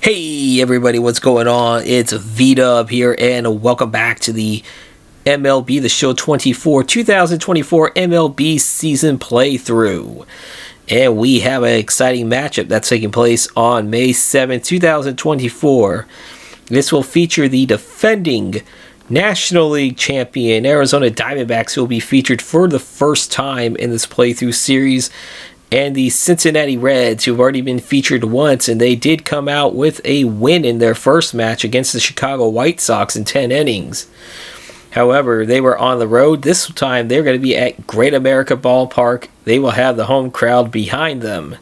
Hey everybody, what's going on? It's V-Dub here, and welcome back to the MLB The Show 2024 MLB season playthrough. And we have an exciting matchup that's taking place on May 7th, 2024. This will feature the defending National League champion Arizona Diamondbacks, who will be featured for the first time in this playthrough series, and the Cincinnati Reds, who've already been featured once, and they did come out with a win in their first match against the Chicago White Sox in 10 innings. However, they were on the road. This time, they're going to be at Great American Ballpark. They will have the home crowd behind them.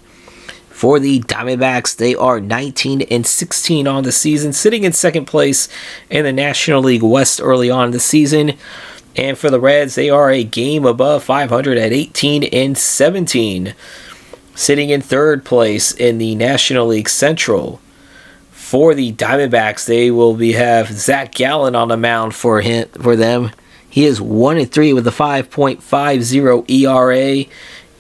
For the Diamondbacks, they are 19-16 on the season, sitting in second place in the National League West early on in the season. And for the Reds, they are a game above 500 at 18-17, sitting in third place in the National League Central. For the Diamondbacks, they will have Zach Gallen on the mound for them. He is 1-3 with a 5.50 ERA.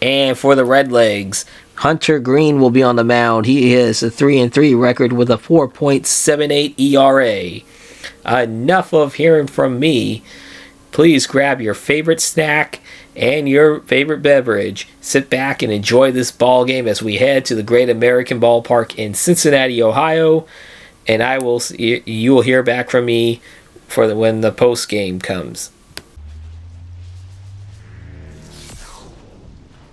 And for the Redlegs, Hunter Greene will be on the mound. He has a 3-3 record with a 4.78 ERA. Enough of hearing from me. Please grab your favorite snack and your favorite beverage. Sit back and enjoy this ball game as we head to the Great American Ballpark in Cincinnati, Ohio. And you will hear back from me when the post game comes.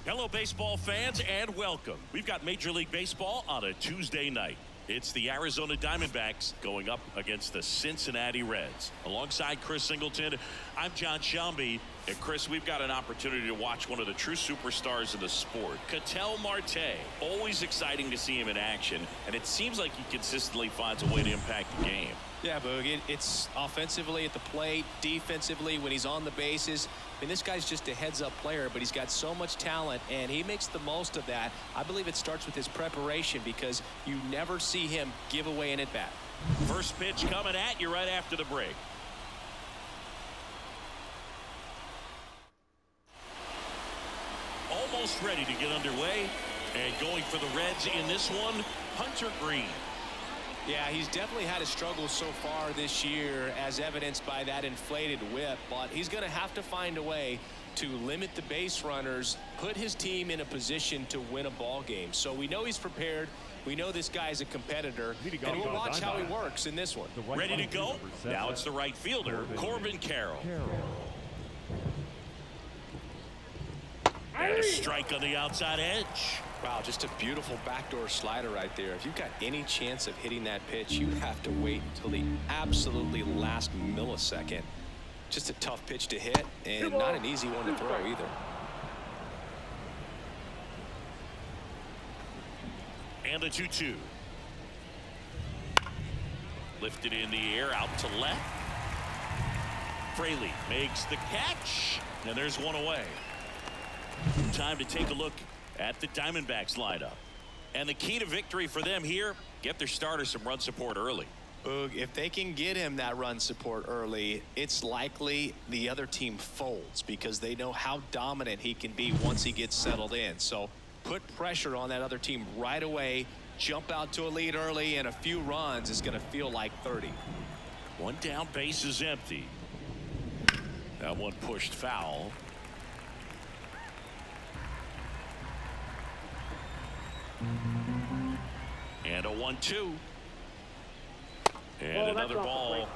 Hello, baseball fans, and welcome. We've got Major League Baseball on a Tuesday night. It's the Arizona Diamondbacks going up against the Cincinnati Reds. Alongside Chris Singleton, I'm John Shambi. And Chris, we've got an opportunity to watch one of the true superstars of the sport, Ketel Marte. Always exciting to see him in action, and it seems like he consistently finds a way to impact the game. Yeah, Boog, it's offensively at the plate, defensively when he's on the bases. I mean, this guy's just a heads-up player, but he's got so much talent, and he makes the most of that. I believe it starts with his preparation, because you never see him give away an at-bat. First pitch coming at you right after the break. Almost ready to get underway, and going for the Reds in this one, Hunter Greene. Yeah, he's definitely had a struggle so far this year, as evidenced by that inflated whip, but he's going to have to find a way to limit the base runners, put his team in a position to win a ball game. So we know he's prepared. We know this guy's a competitor, and we'll watch how he works in this one. Ready to go? Now it's the right fielder, Corbin Carroll. And a strike on the outside edge. Wow, just a beautiful backdoor slider right there. If you've got any chance of hitting that pitch, you have to wait until the absolutely last millisecond. Just a tough pitch to hit, and not an easy one to throw either. And a 2-2. Lifted in the air, out to left. Fraley makes the catch, and there's one away. Time to take a look at the Diamondbacks lineup. And the key to victory for them here, get their starter some run support early. Boog, if they can get him that run support early, it's likely the other team folds, because they know how dominant he can be once he gets settled in. So put pressure on that other team right away, jump out to a lead early, and a few runs is going to feel like 30. One down, base is empty. That one pushed foul. And a 1-2. And another ball.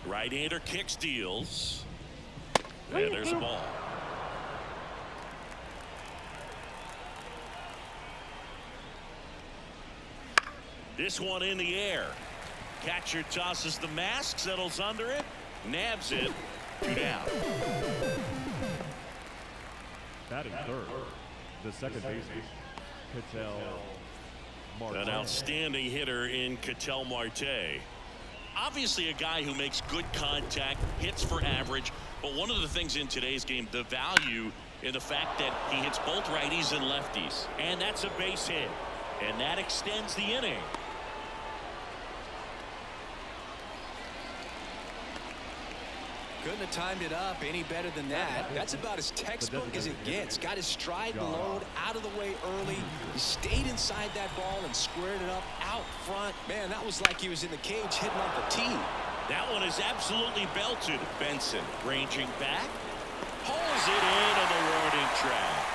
Right-hander kicks, deals. And there's a ball. This one in the air. Catcher tosses the mask, settles under it, nabs it. 2 down. Batting third, the second baseman, Ketel Marte. An outstanding hitter in Ketel Marte. Obviously a guy who makes good contact, hits for average, but one of the things in today's game, the value in the fact that he hits both righties and lefties. And that's a base hit. And that extends the inning. Couldn't have timed it up any better than that. That's about as textbook as it gets. Got his stride load out of the way early. He stayed inside that ball and squared it up out front. Man, that was like he was in the cage hitting off a tee. That one is absolutely belted. Benson ranging back. Pulls it in on the warning track.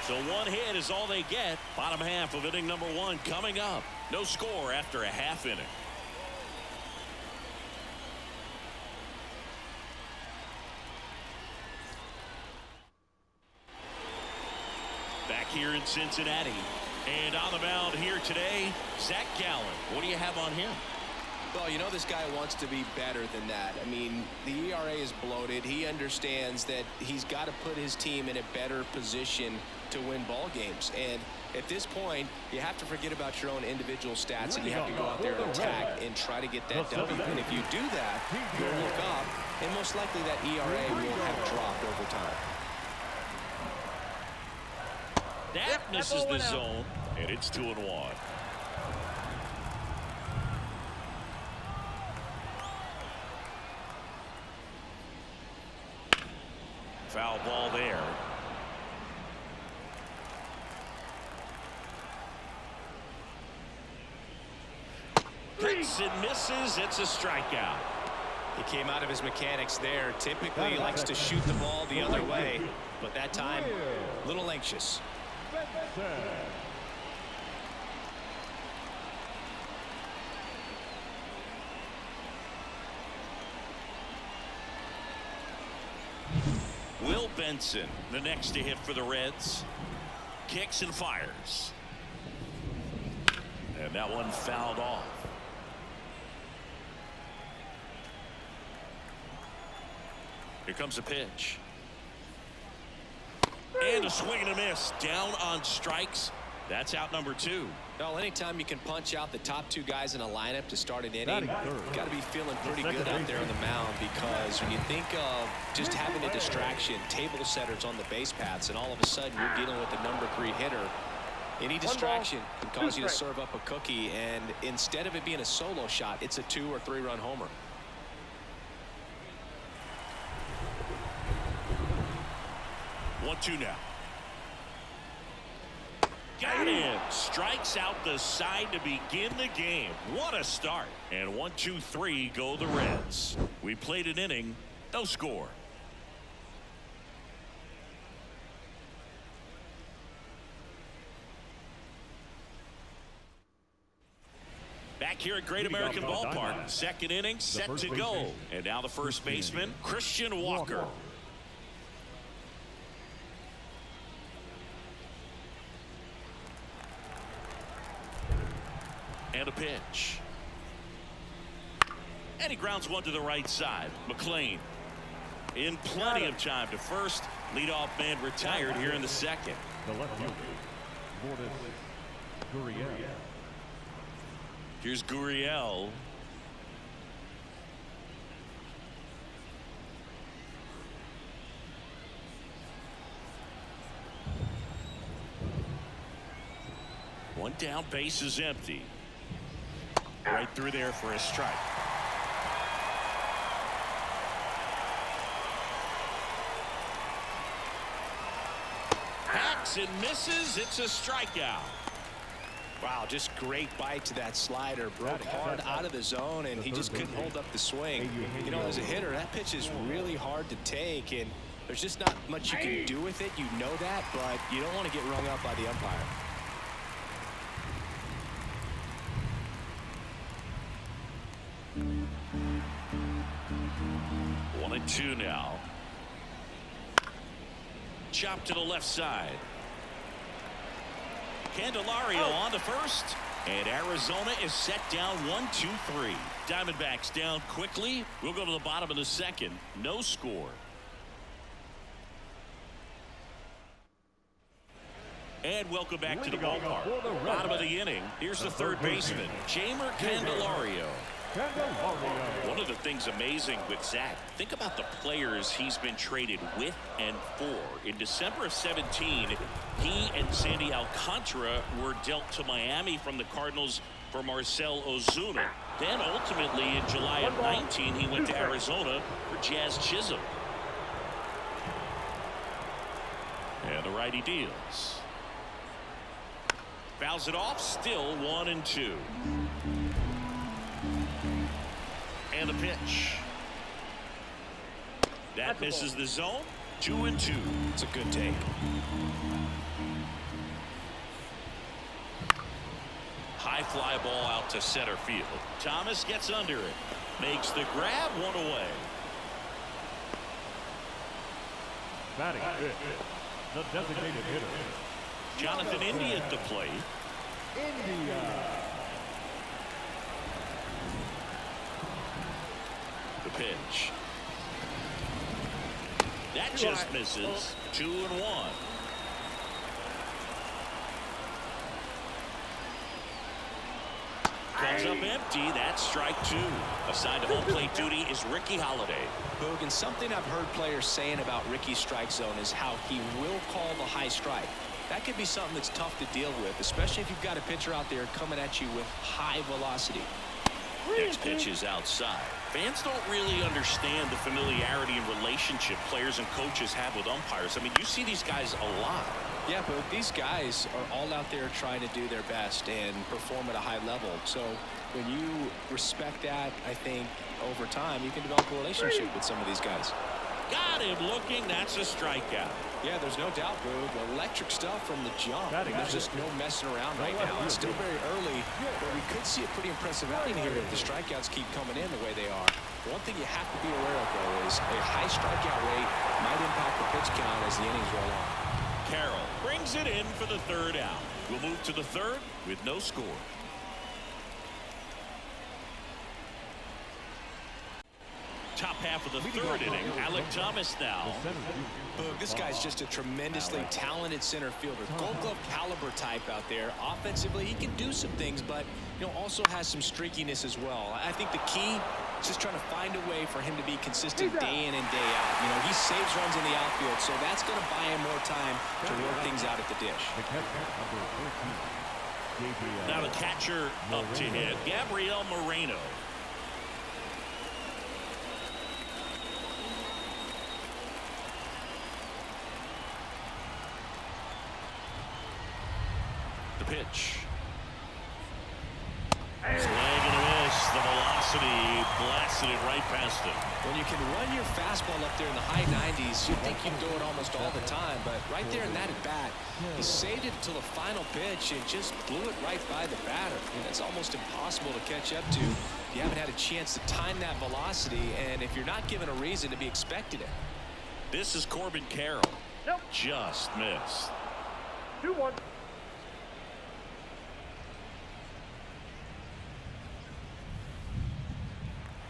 So one hit is all they get. Bottom half of inning number 1 coming up. No score after a half inning. Back here in Cincinnati. And on the mound here today, Zach Gallen. What do you have on him? Well, you know this guy wants to be better than that. I mean, the ERA is bloated. He understands that he's got to put his team in a better position to win ball games. And at this point, you have to forget about your own individual stats, and you have to go out there and attack and try to get that W. And if you do that, you'll look up, and most likely that ERA will have dropped over time. That misses the zone, and it's 2-1. Foul ball there. Hits and misses. It's a strikeout. He came out of his mechanics there. Typically, he likes to shoot the ball the other way, but that time, a little anxious. Will Benson, the next to hit for the Reds. Kicks and fires. And that one fouled off. Here comes a pitch. And a swing and a miss. Down on strikes. That's out number 2. Well, anytime you can punch out the top 2 guys in a lineup to start an inning, you've got to be feeling pretty good out there on the mound, because when you think of just having a distraction, table setters on the base paths, and all of a sudden you're dealing with the number 3 hitter, any distraction can cause you to serve up a cookie, and instead of it being a solo shot, it's a 2 or 3 run homer. One, 2 now. Got him. Strikes out the side to begin the game. What a start. And 1, 2, 3 go the Reds. We played an inning. No score. Back here at Great American Ballpark. Second inning set to go. And now the first baseman, Christian Walker. And a pitch. And he grounds one to the right side. McLean in plenty of time to first. Leadoff man retired here in the second. The left fielder, Greene. Here's Gurriel. One down, base is empty. Right through there for a strike. Hacks and misses. It's a strikeout. Wow, just great bite to that slider. Broke hard out of the zone, and he just couldn't hold up the swing. You know, as a hitter, that pitch is really hard to take, and there's just not much you can do with it. You know that, but you don't want to get rung up by the umpire. 1-2 now. Chop to the left side. Candelario on the first, and Arizona is set down 1-2-3. Diamondbacks down quickly. We'll go to the bottom of the second. No score. And welcome back to the ballpark. Bottom of the inning. Here's the third baseman, Jeimer Candelario. One of the things amazing with Zach, think about the players he's been traded with and for. In December of 17, he and Sandy Alcantara were dealt to Miami from the Cardinals for Marcell Ozuna. Then ultimately in July of 19, he went to Arizona for Jazz Chisholm. And the righty deals. Fouls it off, still 1-2. And the pitch. That misses the zone. 2-2. It's a good take. High fly ball out to center field. Thomas gets under it. Makes the grab, 1 away. Batting fifth, the designated hitter, Jonathan India at the plate. India. The pitch. That just misses. 2-1. Comes up empty. That's strike 2. Assigned to home plate duty is Ricky Holiday. Boog, and something I've heard players saying about Ricky's strike zone is how he will call the high strike. That could be something that's tough to deal with, especially if you've got a pitcher out there coming at you with high velocity. Next pitch is outside. Fans don't really understand the familiarity and relationship players and coaches have with umpires. I mean, you see these guys a lot. Yeah, but these guys are all out there trying to do their best and perform at a high level. So when you respect that, I think over time you can develop a relationship with some of these guys. Got him looking. That's a strikeout. Yeah, there's no doubt, Boog. Electric stuff from the jump. There's just no messing around right now. It's still very early, but we could see a pretty impressive outing here if the strikeouts keep coming in the way they are. One thing you have to be aware of, though, is a high strikeout rate might impact the pitch count as the innings roll on. Carroll brings it in for the 3rd out. We'll move to the 3rd with no score. Top half of the 3rd inning. Alec Thomas now. Boog, this guy's just a tremendously talented center fielder. Gold Glove caliber type out there. Offensively, he can do some things, but also has some streakiness as well. I think the key is just trying to find a way for him to be consistent day in and day out. He saves runs in the outfield, so that's going to buy him more time to work things out at the dish. Now the catcher up to hit, Gabriel Moreno. The pitch. Swing and a miss. The velocity blasted it right past him. When you can run your fastball up there in the high 90s, you'd think you'd throw it almost all the time. But right there in that at bat, he saved it until the final pitch and just blew it right by the batter. It's almost impossible to catch up to if you haven't had a chance to time that velocity and if you're not given a reason to be expecting it. This is Corbin Carroll. Just missed. 2-1.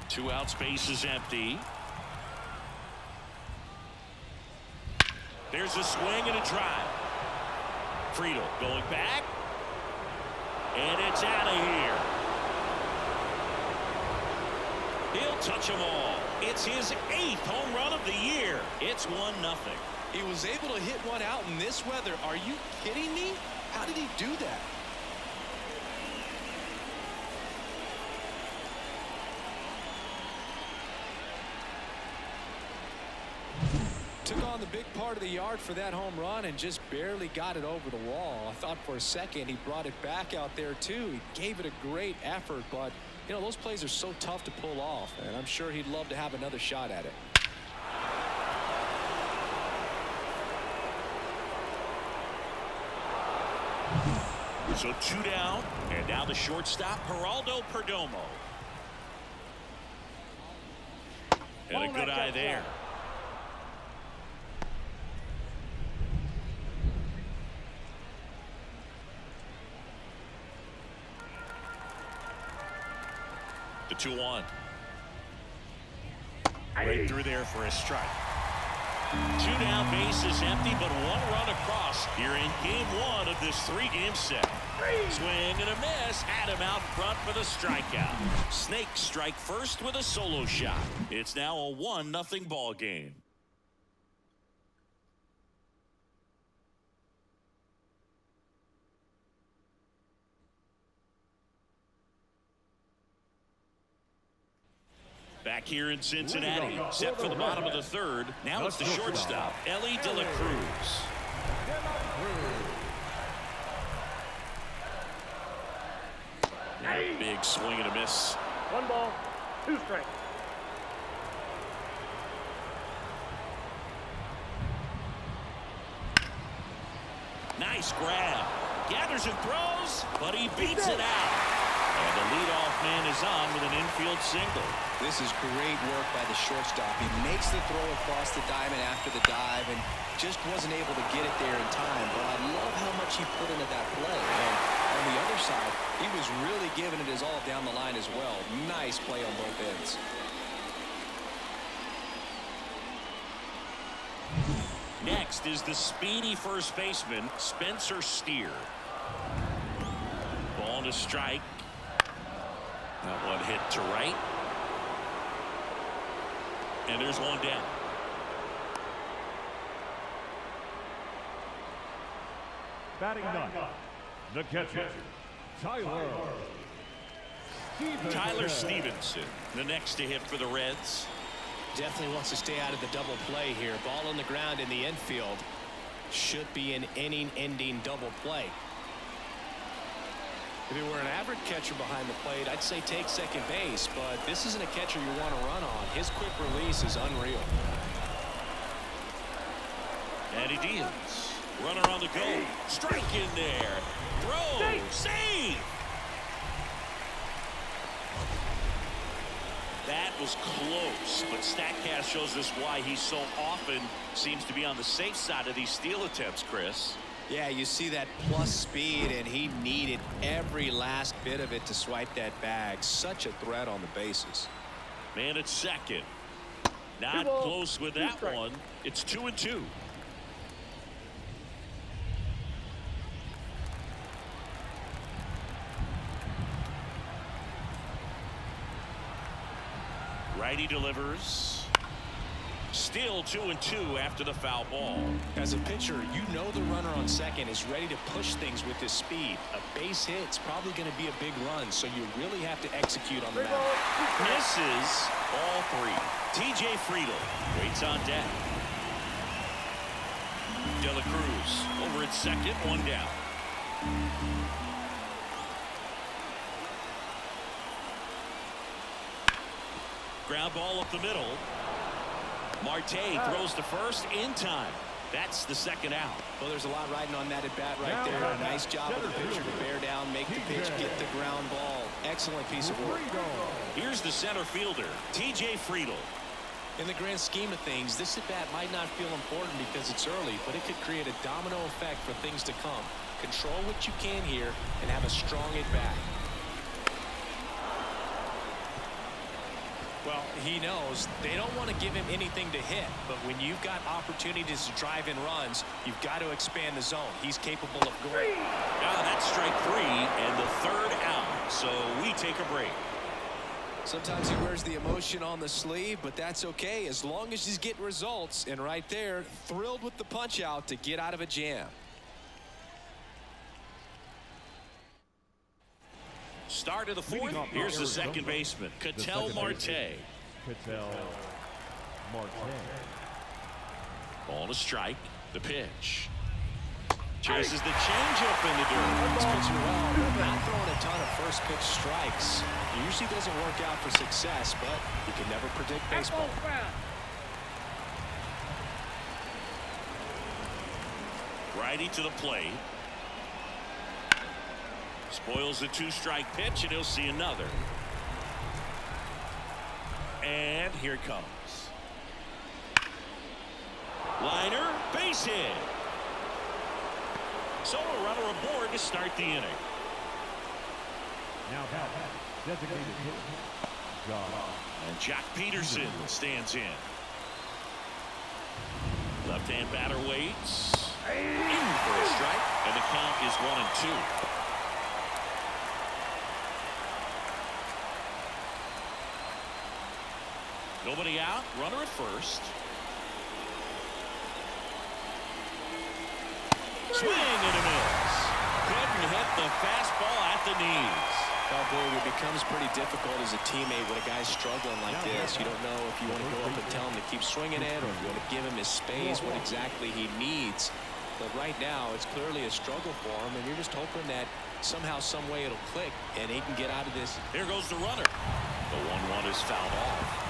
2 outs, base is empty. There's a swing and a drive. Friedel going back. And it's out of here. He'll touch them all. It's his 8th home run of the year. It's 1-0. He was able to hit one out in this weather. Are you kidding me? How did he do that? Took on the big part of the yard for that home run and just barely got it over the wall. I thought for a second he brought it back out there too. He gave it a great effort, but those plays are so tough to pull off, and I'm sure he'd love to have another shot at it. So 2 down, and now the shortstop, Geraldo Perdomo. And a good eye there. The 2-1. Right through there for a strike. Two down, bases empty, but one run across here in game one of this three-game set. Swing and a miss. Adam out front for the strikeout. Snakes strike first with a solo shot. It's now a 1-0 ball game. Back here in Cincinnati, set for the bottom of the third. Now it's the shortstop, Ellie De La Cruz. Big swing and a miss. 1 ball, 2 strikes. Nice grab. Gathers and throws, but he beats it out. And the leadoff man is on with an infield single. This is great work by the shortstop. He makes the throw across the diamond after the dive and just wasn't able to get it there in time. But I love how much he put into that play. And on the other side, he was really giving it his all down the line as well. Nice play on both ends. Next is the speedy first baseman, Spencer Steer. Ball to strike. That one hit to right. And there's one down. Batting ninth, the catcher, Tyler Stevenson, the next to hit for the Reds. Definitely wants to stay out of the double play here. Ball on the ground in the infield. Should be an inning-ending double play. If it were an average catcher behind the plate, I'd say take second base, but this isn't a catcher you want to run on. His quick release is unreal. And he deals. Runner on the go. Strike in there. Throw. Save. That was close, but StatCast shows us why he so often seems to be on the safe side of these steal attempts, Chris. Yeah, you see that plus speed, and he needed every last bit of it to swipe that bag. Such a threat on the bases. Man at second. Not close with that one. It's 2-2. Righty delivers. Still 2-2 after the foul ball. As a pitcher, you know the runner on second is ready to push things with his speed. A base hit's probably going to be a big run, so you really have to execute on the mound. Misses all three. TJ Friedel waits on deck. De La Cruz over at second, one down. Ground ball up the middle. Marte throws to first in time. That's the second out. Well, there's a lot riding on that at bat right there. A nice job of the pitcher to bear down, make the pitch, get the ground ball. Excellent piece of work. Here's the center fielder, TJ Friedel. In the grand scheme of things, this at bat might not feel important because it's early, but it could create a domino effect for things to come. Control what you can here and have a strong at bat. Well, he knows they don't want to give him anything to hit, but when you've got opportunities to drive in runs, you've got to expand the zone. He's capable of going. Now that's strike three and the third out, so we take a break. Sometimes he wears the emotion on the sleeve, but that's okay as long as he's getting results. And right there, thrilled with the punch out to get out of a jam. Start of the fourth. Here's the second baseman, Ketel Marte. Ball to strike. The pitch. Chases the changeup in the dirt. He's pitching well, not throwing a ton of first pitch strikes. It usually doesn't work out for success, but you can never predict baseball. Righty to the plate. Spoils the two-strike pitch, and he'll see another. And here it comes. Liner, base hit. So a runner aboard to start the inning. Now designated hitter, And Jack Peterson stands in. Left-hand batter waits. In for a strike, and the count is 1-2. Nobody out. Runner at first. Swing and a miss. Couldn't hit the fastball at the knees. Well, boy, it becomes pretty difficult as a teammate when a guy's struggling like this. You don't know if you want to go up and tell him to keep swinging it or if you want to give him his space, what exactly he needs. But right now, it's clearly a struggle for him, and you're just hoping that somehow, some way it'll click and he can get out of this. Here goes the runner. The 1-1 is fouled off.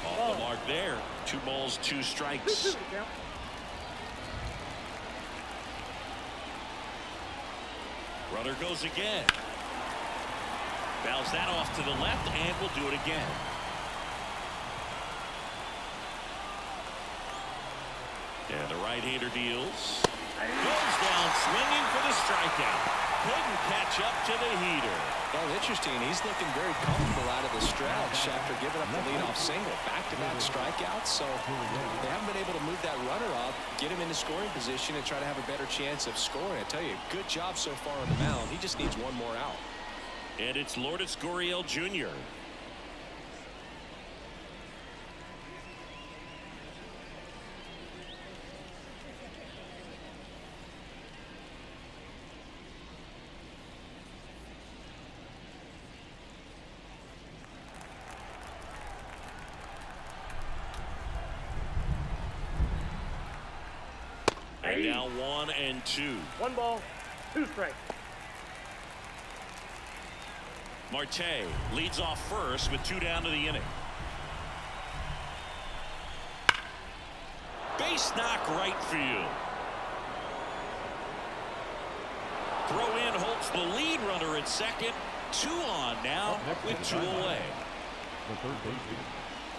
Off the mark there. 2 balls, 2 strikes. Runner goes again. Fouls that off to the left and will do it again. And the right-hander deals. Goes down swinging for the strikeout. Couldn't catch up to the heater. Well, interesting. He's looking very comfortable out of the stretch after giving up the leadoff single. Back-to-back strikeouts. So they haven't been able to move that runner up, get him into scoring position, and try to have a better chance of scoring. I tell you, good job so far on the mound. He just needs one more out. And it's Lourdes Gurriel Jr. And now 1-2. 1 ball, 2 strikes. Marte leads off first with 2 down to the inning. Base knock right field. Throw in holds the lead runner at second. 2 on now with 2 away. The third baseman.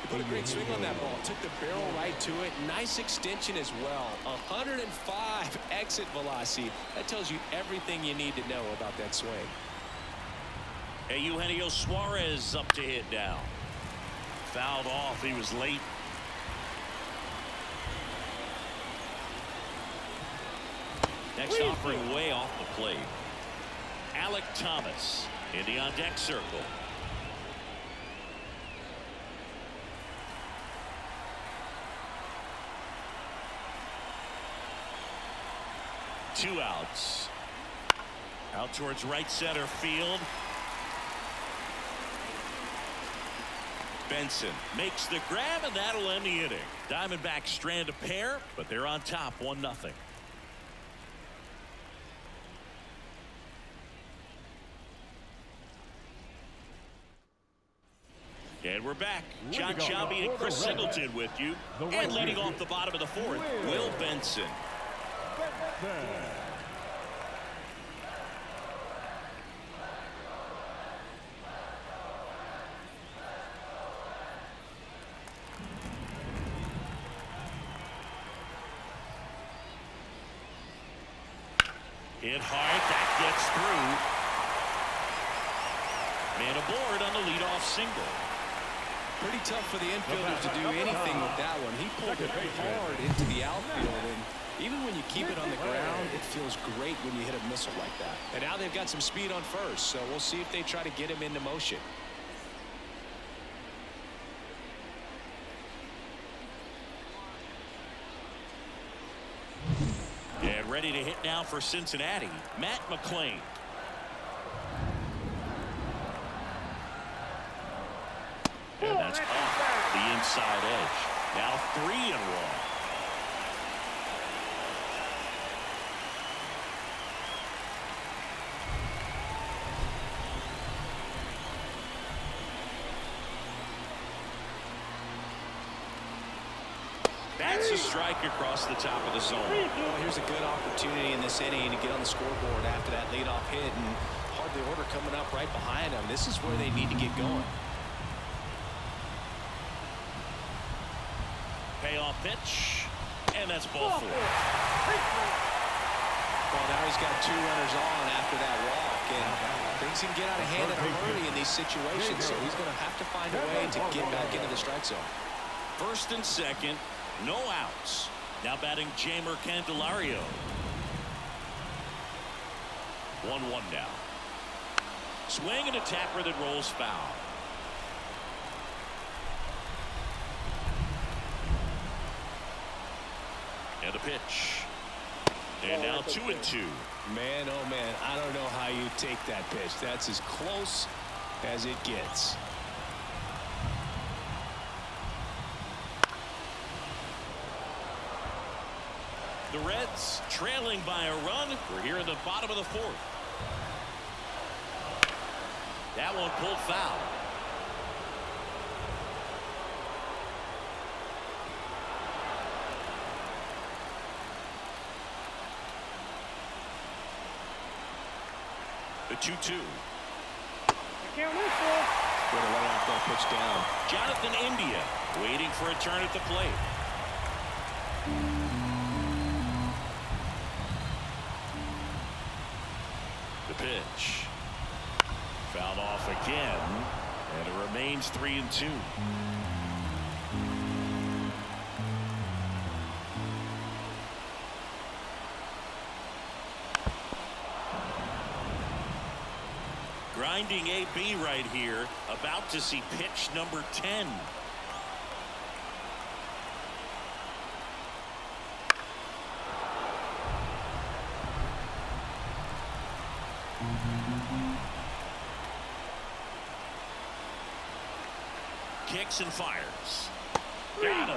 He put a great swing on that ball. Took the barrel right to it. Nice extension as well. 105 exit velocity. That tells you everything you need to know about that swing. Hey, Eugenio Suarez up to hit now. Fouled off. He was late. Next offering way off the plate. Alec Thomas in the on deck circle. Two outs. Out towards right center field. Benson makes the grab, and that'll end the inning. Diamondbacks strand a pair, but they're on top 1-0. And we're back. John Shelby and Chris Singleton with you. And leading off the bottom of the 4th, Will Benson. Hit hard, that gets through. Man aboard on the leadoff single. Pretty tough for the infielders to do anything with that one. He pulled it hard into the outfield, and even when you keep it on the ground, it feels great when you hit a missile like that. And now they've got some speed on first, so we'll see if they try to get him into motion. And ready to hit now for Cincinnati, Matt McClain. And that's off the inside edge. Now 3-1. That's a strike across the top of the zone. Well, here's a good opportunity in this inning to get on the scoreboard after that leadoff hit, and hardly order coming up right behind them. This is where they need to get going. Payoff pitch, and that's ball 4. Well, now he's got 2 runners on after that walk. and things can get out of hand in a hurry in these situations, so he's going to have to find a way to get back into the strike zone. First and second, no outs. Now batting Jamer Candelario. 1-1 now. Swing and a tapper that rolls foul. And a pitch. And now 2-2. Man, oh man, I don't know how you take that pitch. That's as close as it gets. The Reds trailing by a run. We're here in the bottom of the fourth. That one pulled foul. The 2-2. Count this one. Way to lay off that pitch down. Jonathan India waiting for a turn at the plate. The pitch. Fouled off again, and it remains 3-2. Grinding AB right here, about to see pitch number 10. Kicks and fires. Got him.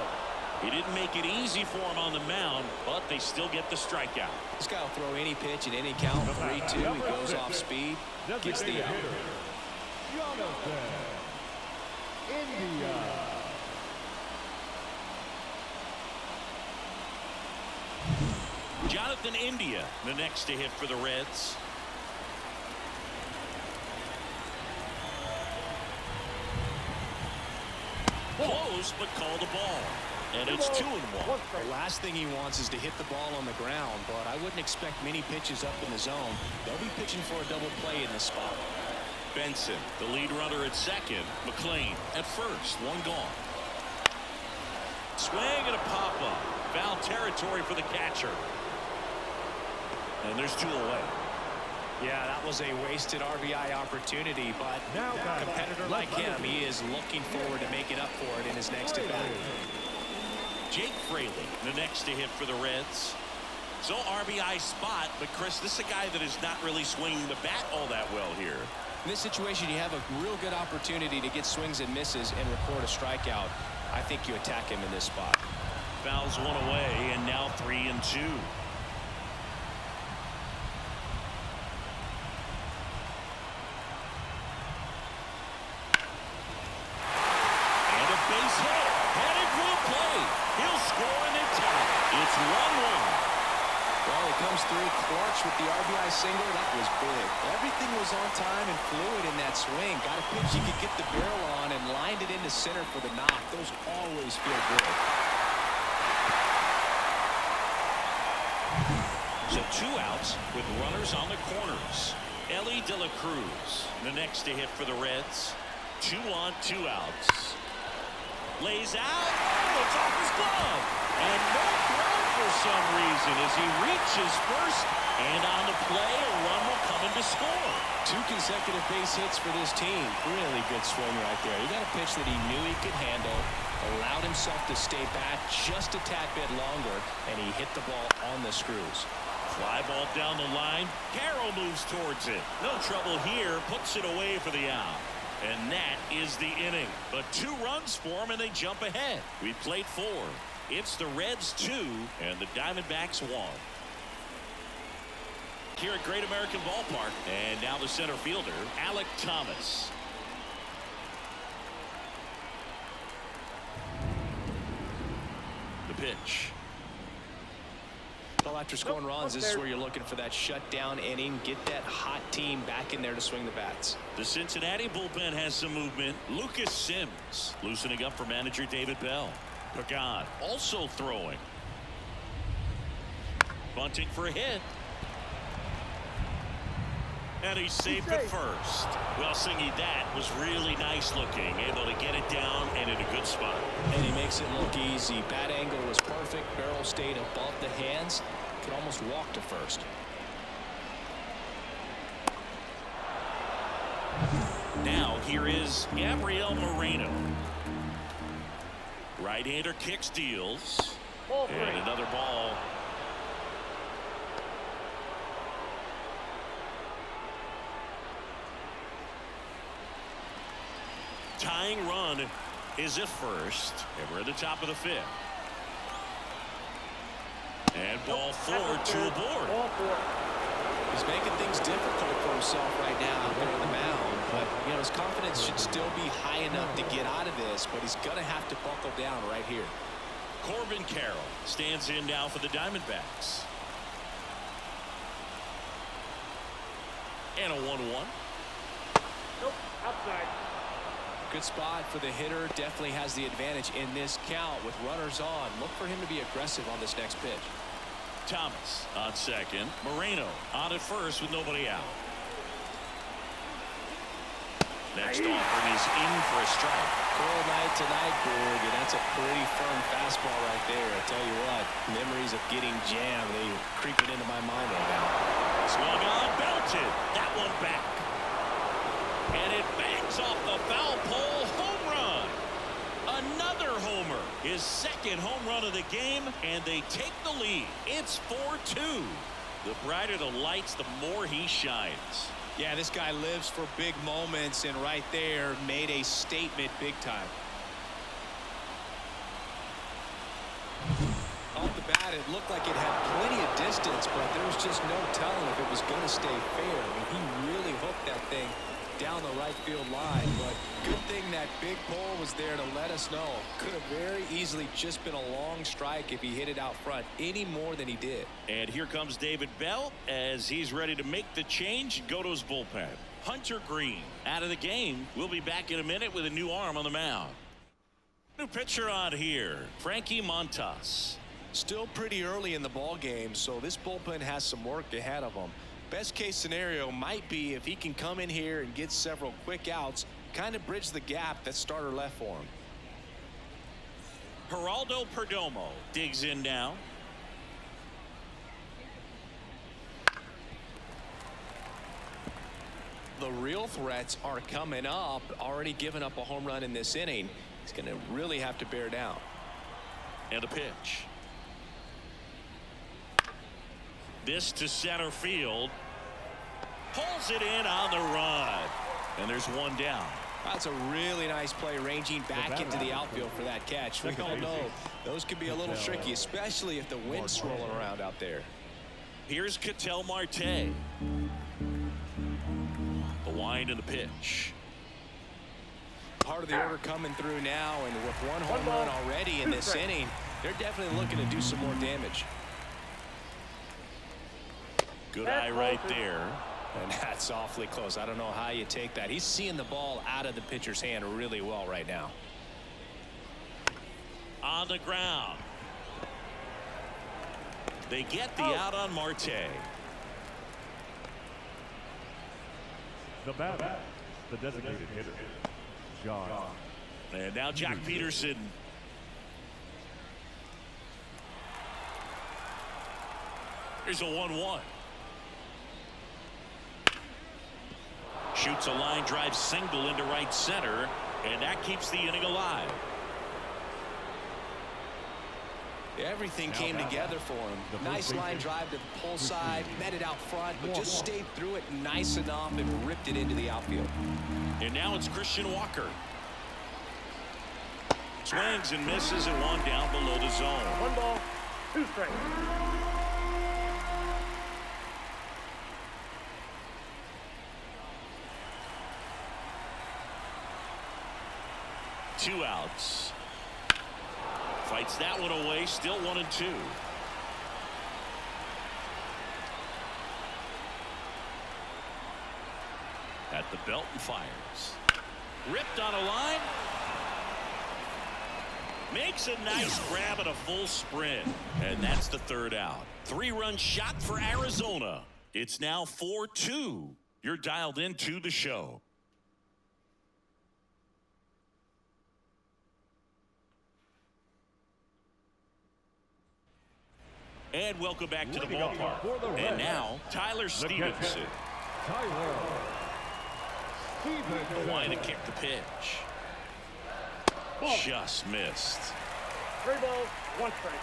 He didn't make it easy for him on the mound, but they still get the strikeout. This guy will throw any pitch in any count. 3-2. He goes off speed, gets the out. Jonathan India, the next to hit for the Reds. Close, but called a ball. And it's 2-1. The last thing he wants is to hit the ball on the ground, but I wouldn't expect many pitches up in the zone. They'll be pitching for a double play in this spot. Benson, the lead runner at second. McLean at first. One gone. Swing and a pop-up. Foul territory for the catcher. And there's 2 away. Yeah, that was a wasted RBI opportunity, but a competitor like him, he is looking forward to making up for it in his next at-bat. Jake Fraley, the next to hit for the Reds. So RBI spot, but Chris, this is a guy that is not really swinging the bat all that well here. In this situation, you have a real good opportunity to get swings and misses and record a strikeout. I think you attack him in this spot. Fouls one away, and now 3-2. And a base hit, headed for the plate. He'll score and then tie. It's 1-1. Well, it comes through clutch with the RBI single. That was big. Everything was on time and fluid in that swing. Got a pitch he could get the barrel on and lined it into center for the knock. Those always feel good. So 2 outs with runners on the corners. Ellie De La Cruz, the next to hit for the Reds. 2 on, 2 outs. Lays out. Oh, it's off his glove. And no throw for some reason as he reaches first. And on the play, a run will come in to score. 2 consecutive base hits for this team. Really good swing right there. He got a pitch that he knew he could handle, allowed himself to stay back just a tad bit longer, and he hit the ball on the screws. Fly ball down the line. Carroll moves towards it. No trouble here. Puts it away for the out. And that is the inning. But 2 runs for him, and they jump ahead. We played 4. It's the Reds 2 and the Diamondbacks 1. Here at Great American Ballpark. And now the center fielder, Alec Thomas. The pitch. Well, after scoring runs, this is where you're looking for that shutdown inning. Get that hot team back in there to swing the bats. The Cincinnati bullpen has some movement. Lucas Sims loosening up for manager David Bell. Pagan also throwing. Bunting for a hit. And he's safe at first. Well, Singy, that was really nice looking. Able to get it down and in a good spot. And he makes it look easy. Bat angle was perfect. Barrel stayed above the hands. Could almost walk to first. Now here is Gabriel Moreno. Right-hander kicks, deals. And another ball. Tying run is at first, and we're at the top of the 5th. And ball 4, 2 aboard. He's making things difficult for himself right now out there on the mound, but you know his confidence should still be high enough to get out of this, but he's gonna have to buckle down right here. Corbin Carroll stands in now for the Diamondbacks. And a 1-1. Nope, outside. Good spot for the hitter. Definitely has the advantage in this count with runners on. Look for him to be aggressive on this next pitch. Thomas on second. Moreno on at first with nobody out. Next offering is in for a strike. Cold night tonight, Borg, and that's a pretty firm fastball right there. I tell you what, memories of getting jammed, they creeping into my mind right now. Swung on, belted. That one back. And it bangs off the foul pole. Home run. Another homer. His second home run of the game, and they take the lead. It's 4-2. The brighter the lights, the more he shines. Yeah, this guy lives for big moments, and right there made a statement big time. Off the bat, it looked like it had plenty of distance, but there was just no telling if it was going to stay fair. I mean, he really hooked that thing down the right field line, but good thing that big pole was there to let us know. Could have very easily just been a long strike if he hit it out front any more than he did. And here comes David Bell as he's ready to make the change and go to his bullpen. Hunter Greene out of the game. We'll be back in a minute with a new arm on the mound. New pitcher on here, Frankie Montas. Still pretty early in the ball game, so this bullpen has some work ahead of him. Best case scenario might be if he can come in here and get several quick outs, kind of bridge the gap that starter left for him. Geraldo Perdomo digs in now. The real threats are coming up. Already given up a home run in this inning. He's going to really have to bear down. And a pitch. This to center field. Pulls it in on the run. And there's one down. That's a really nice play ranging back into the outfield for that catch. We all know those can be a little tricky, especially if the wind's swirling around out there. Here's Ketel Marte. The wind and the pitch. Part of the order coming through now, and with one home run already in this inning, they're definitely looking to do some more damage. Good eye right there. And that's awfully close. I don't know how you take that. He's seeing the ball out of the pitcher's hand really well right now. On the ground. They get the out on Marte. The batter, the designated hitter, John. And now Jack Peterson. Here's a 1-1. Shoots a line drive single into right center, and that keeps the inning alive. Everything came together for him. Nice line drive to the pull side, met it out front, but just stayed through it nice enough and ripped it into the outfield. And now it's Christian Walker. Swings and misses and one down below the zone. 1 ball, 2 strikes. Two outs. Fights that one away. Still 1-2. At the belt and fires. Ripped on a line. Makes a nice grab at a full sprint. And that's the third out. 3-run shot for Arizona. It's now 4-2. You're dialed into the show. And welcome back to the ballpark. And now, Tyler Stevenson. The line to kick the pitch. Just missed. 3 balls, 1 strike.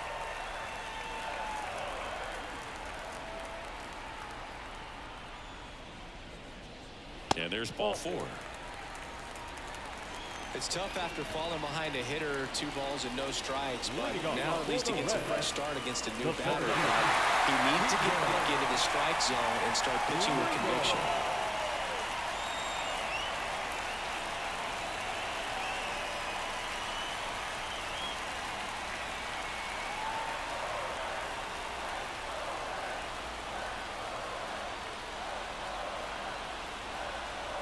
And there's ball 4. It's tough after falling behind a hitter, 2 balls and no strikes, but now at least he gets a fresh start against a new batter. He needs to get back into the strike zone and start pitching with conviction.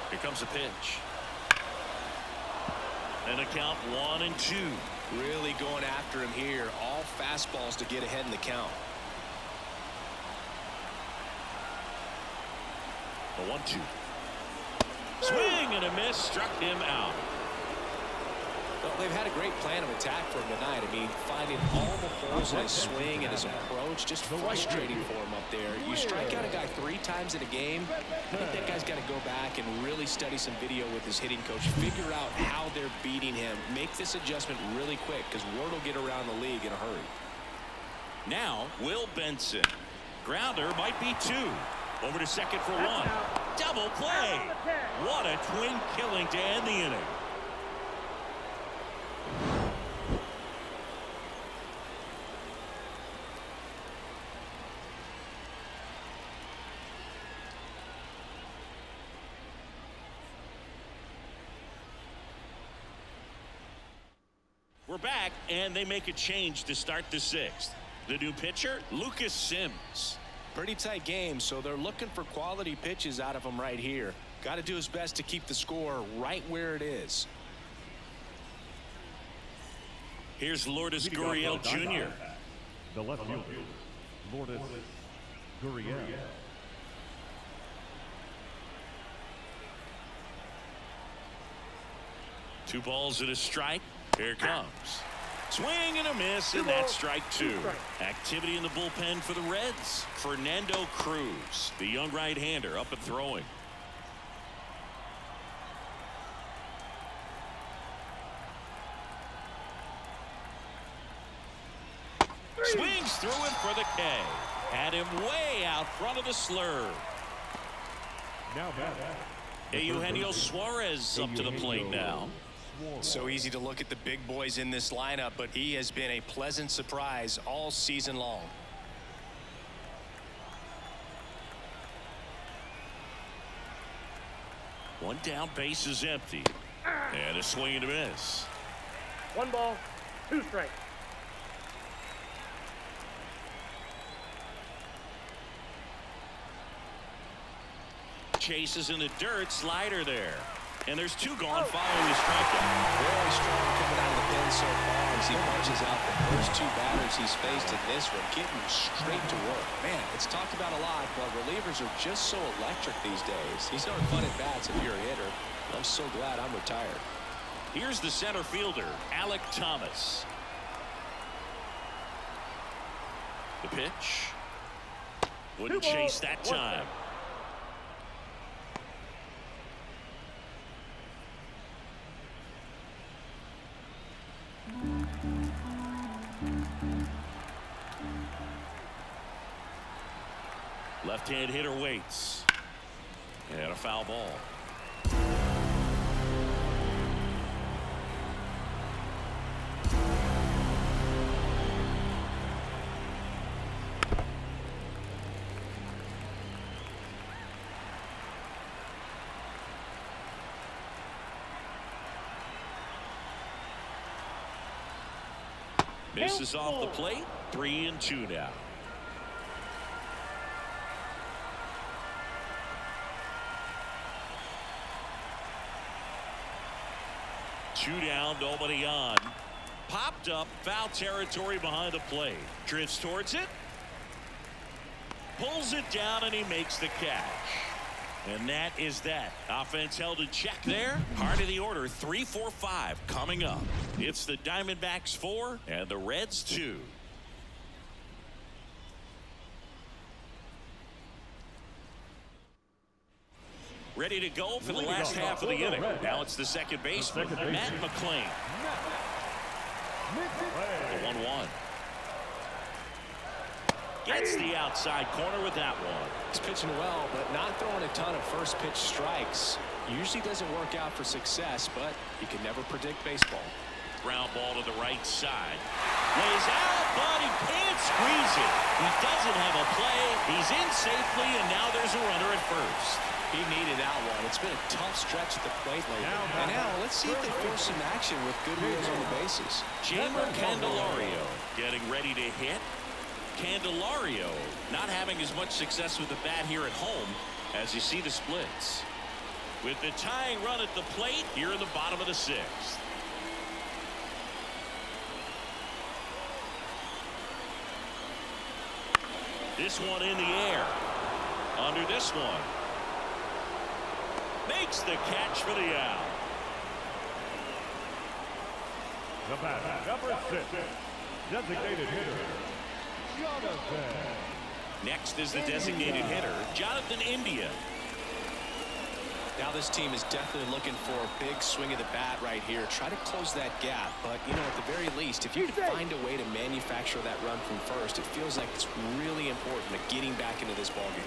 Here comes a pitch. And a count 1-2. Really going after him here. All fastballs to get ahead in the count. A 1-2. Swing and a miss. Struck him out. Well, they've had a great plan of attack for him tonight. I mean, finding all the holes in his swing and his approach, just frustrating for him up there. You strike out a guy 3 times in a game, I think that guy's got to go back and really study some video with his hitting coach, figure out how they're beating him, make this adjustment really quick, because word will get around the league in a hurry. Now, Will Benson. Grounder might be 2. Over to second for 1. Double play. What a twin killing to end the inning. We're back, and they make a change to start the 6th. The new pitcher, Lucas Sims. Pretty tight game, so they're looking for quality pitches out of him right here. Got to do his best to keep the score right where it is. Here's Lourdes Gurriel Jr. The left fielder, Lourdes Gurriel. 2 balls and a strike. Here it comes. Swing and a miss, and that's strike 2. Activity in the bullpen for the Reds. Fernando Cruz, the young right-hander, up and throwing. Swings through him for the K. Had him way out front of the slurve. Now back. Eugenio Suarez up to the plate now. So easy to look at the big boys in this lineup, but he has been a pleasant surprise all season long. One down, base is empty. And a swing and a miss. 1 ball, 2 strikes. Chases in the dirt, slider there. And there's 2 gone following the strikeout. Very strong coming out of the pen so far as he punches out the first 2 batters he's faced in this one, getting straight to work. Man, it's talked about a lot, but relievers are just so electric these days. These aren't fun at bats if you're a hitter. I'm so glad I'm retired. Here's the center fielder, Alec Thomas. The pitch. Wouldn't chase that time. Left-hand hitter waits. And a foul ball. Misses off the plate. 3-2 now. Two down, nobody on. Popped up, foul territory behind the plate. Drifts towards it. Pulls it down, and he makes the catch. And that is that. Offense held in check there. Part of the order, 3-4-5 coming up. It's the Diamondbacks 4 and the Reds 2. Ready to go for the last half of the inning. Now it's the second baseman, Matt McClain. The 1-1. Gets the outside corner with that one. He's pitching well, but not throwing a ton of first pitch strikes. Usually doesn't work out for success, but you can never predict baseball. Ground ball to the right side. Lays out, but he can't squeeze it. He doesn't have a play. He's in safely, and now there's a runner at first. He needed that one. It's been a tough stretch at the plate lately. And now let's see if they force some action with good wheels on the bases. Jamer Candelario getting ready to hit. Candelario not having as much success with the bat here at home as you see the splits. With the tying run at the plate here in the bottom of the sixth. This one in the air. Under this one. Makes the catch for the out. The batter, number 6, designated hitter, Jonathan. Next is the designated hitter, Jonathan India. Now this team is definitely looking for a big swing of the bat right here. Try to close that gap. But, you know, at the very least, if you can find a way to manufacture that run from first, it feels like it's really important to getting back into this ballgame.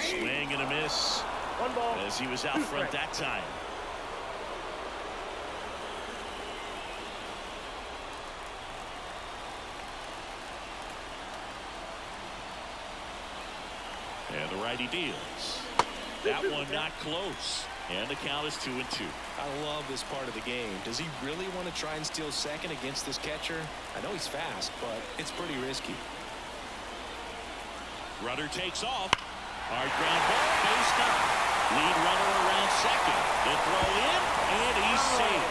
Swing and a miss. 1 ball. As he was out front that time. And the righty deals. That one not close. And the count is 2-2. I love this part of the game. Does he really want to try and steal second against this catcher? I know he's fast, but it's pretty risky. Runner takes off. Hard ground ball, base stop. Lead runner around second. The throw in, and he's safe.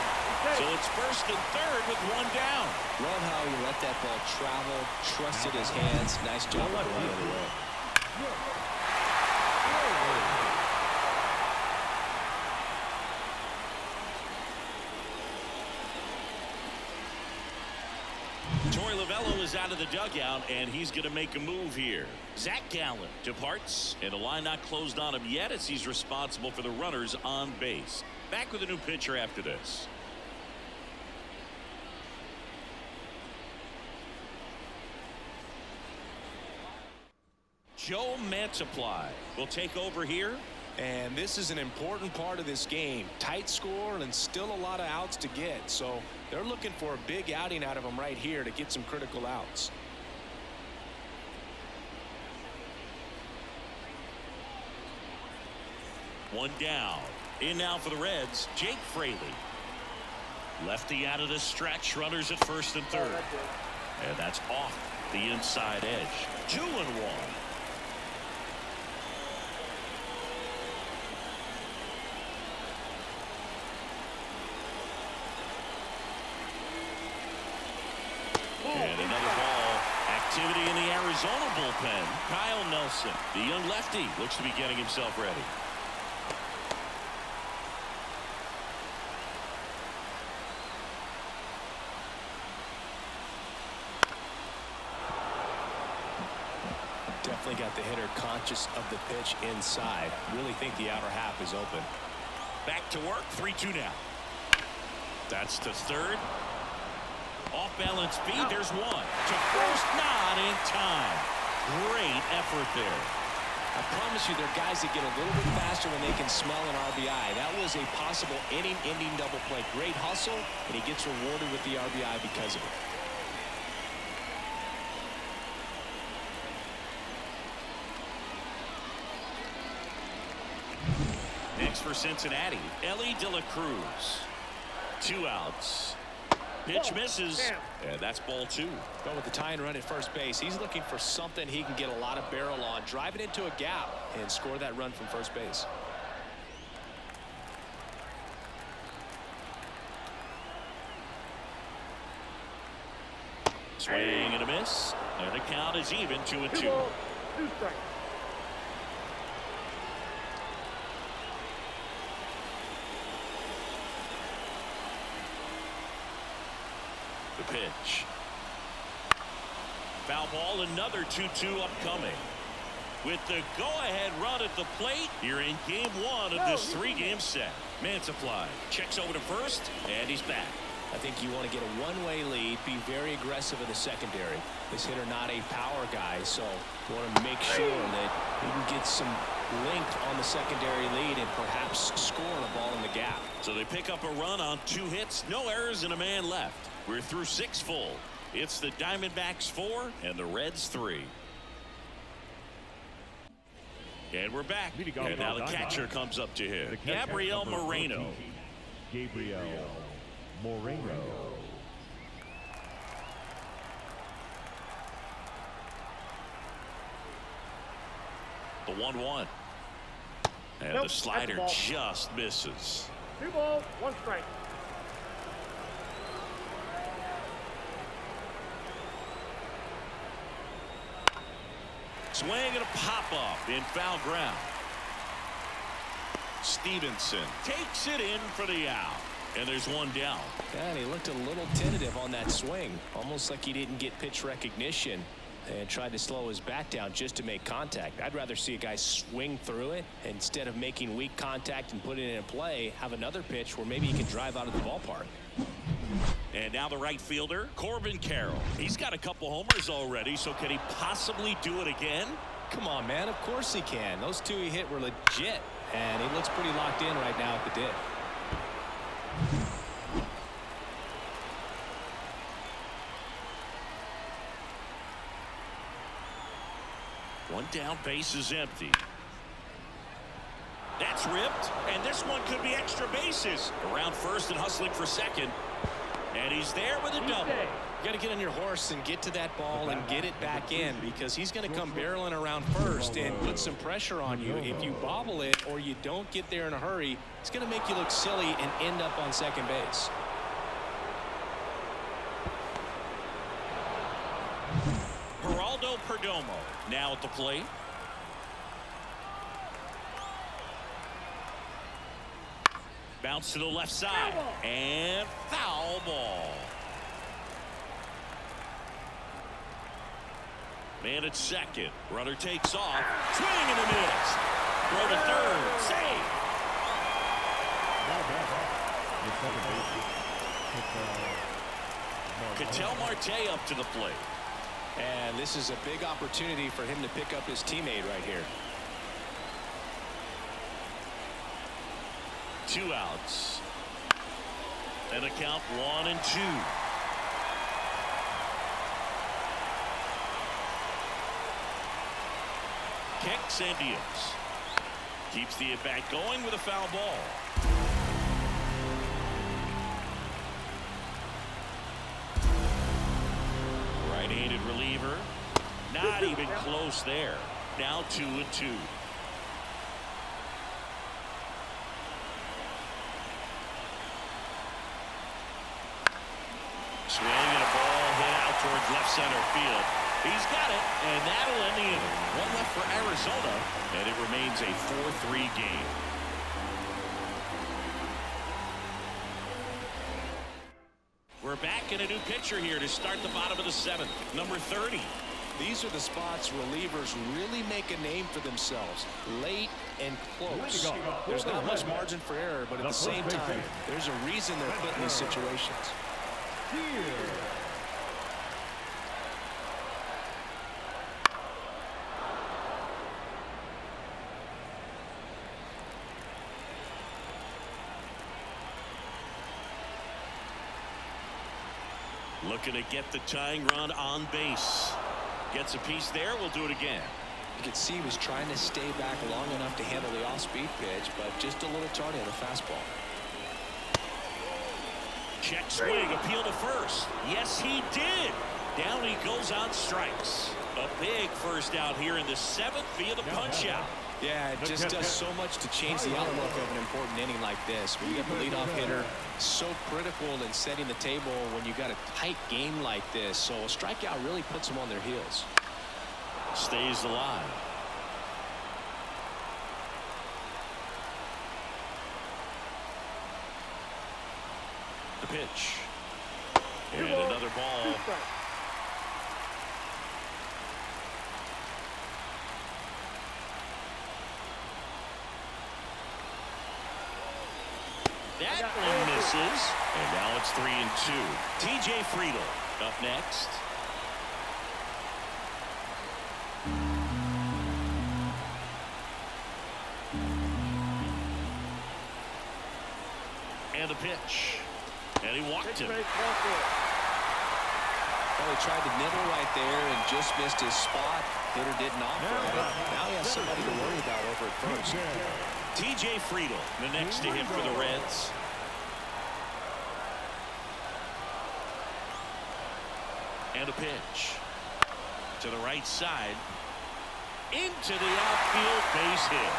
So it's first and third with one down. Love how he let that ball travel, trusted his hands. Nice job of going the other way. Is out of the dugout, and he's going to make a move here. Zach Gallen departs, and the line not closed on him yet as he's responsible for the runners on base. Back with a new pitcher after this. Joe Mantiply will take over here. And this is an important part of this game. Tight score and still a lot of outs to get. So they're looking for a big outing out of him right here to get some critical outs. One down. In now for the Reds, Jake Fraley. Lefty out of the stretch. Runners at first and third. And that's off the inside edge. 2-1. And another ball. Activity in the Arizona bullpen. Kyle Nelson, the young lefty, looks to be getting himself ready. Definitely got the hitter conscious of the pitch inside. Really think the outer half is open. Back to work. 3-2 now. That's to third. Off balance speed. There's one. To first, not in time. Great effort there. I promise you, there are guys that get a little bit faster when they can smell an RBI. That was a possible inning-ending double play. Great hustle, and he gets rewarded with the RBI because of it. Next for Cincinnati, Ellie De La Cruz. 2 outs. Pitch misses, and that's ball 2. Going with the tying run at first base. He's looking for something he can get a lot of barrel on. Drive it into a gap and score that run from first base. Swing and a miss. And the count is even 2-2. 2 balls, 2 strikes. The pitch. Foul ball, another 2-2 upcoming. With the go-ahead run at the plate, you're in game 1 of this 3-game set. Mantiply checks over to first, and he's back. I think you want to get a one-way lead, be very aggressive in the secondary. This hitter not a power guy, so you want to make sure that you can get some length on the secondary lead and perhaps score a ball in the gap. So they pick up a run on 2 hits, no errors, and a man left. We're through 6 full. It's the Diamondbacks 4 and the Reds 3. And we're back. And now the catcher comes up to hit. Gabriel Moreno. Gabriel Moreno. The 1-1. And Nope, the slider that's the just misses. 2 balls, 1 strike. Swing and a pop-up in foul ground. Stevenson takes it in for the out. And there's 1 down. And he looked a little tentative on that swing, almost like he didn't get pitch recognition and tried to slow his bat down just to make contact. I'd rather see a guy swing through it instead of making weak contact and put it in play, have another pitch where maybe he can drive out of the ballpark. And now the right fielder, Corbin Carroll. He's got a couple homers already, so can he possibly do it again? Come on, man. Of course he can. Those 2 he hit were legit, and he looks pretty locked in right now at the dip. One down, base is empty. That's ripped, and this one could be extra bases. Around first and hustling for second. And he's there with a double. You got to get on your horse and get to that ball and get it back in, because he's going to come barreling around first and put some pressure on you. If you bobble it or you don't get there in a hurry, it's going to make you look silly and end up on second base. Geraldo Perdomo now at the plate. Bounce to the left side and foul ball. Man at second. Runner takes off. Swing and a miss. Throw to third. Save. Ketel Marte up to the plate. And this is a big opportunity for him to pick up his teammate right here. 2 outs. And a count 1-2. Kicks and deals. Keeps the at-bat going with a foul ball. Right-handed reliever. Not even close there. Now 2-2. Swing and a ball hit out towards left center field. He's got it, and that'll end the inning. 1 left for Arizona, and it remains a 4-3 game. We're back in a new pitcher here to start the bottom of the 7th, number 30. These are the spots relievers really make a name for themselves, late and close. There's not much margin for error, but at the same time, there's a reason they're put in these situations. Looking to get the tying run on base. Gets a piece there. We'll do it again. You could see he was trying to stay back long enough to handle the off-speed pitch, but just a little tardy on the fastball. Check swing, appeal to first. Yes, he did. Down he goes on strikes. A big first out here in the 7th via the punch out. Yeah, it just does so much to change the outlook of an important inning like this. When you got the leadoff hitter, so critical in setting the table when you got a tight game like this. So a strikeout really puts them on their heels. Stays alive. The pitch. And another ball. That one misses. And now it's 3-2. TJ Friedel up next. And a pitch. And he walked him. Well, he tried to nibble right there and just missed his spot. Hitter didn't offer it. Now he has somebody to worry about over at first. TJ Friedel, the next to hit for the Reds. And a pitch. To the right side. Into the outfield, base hit.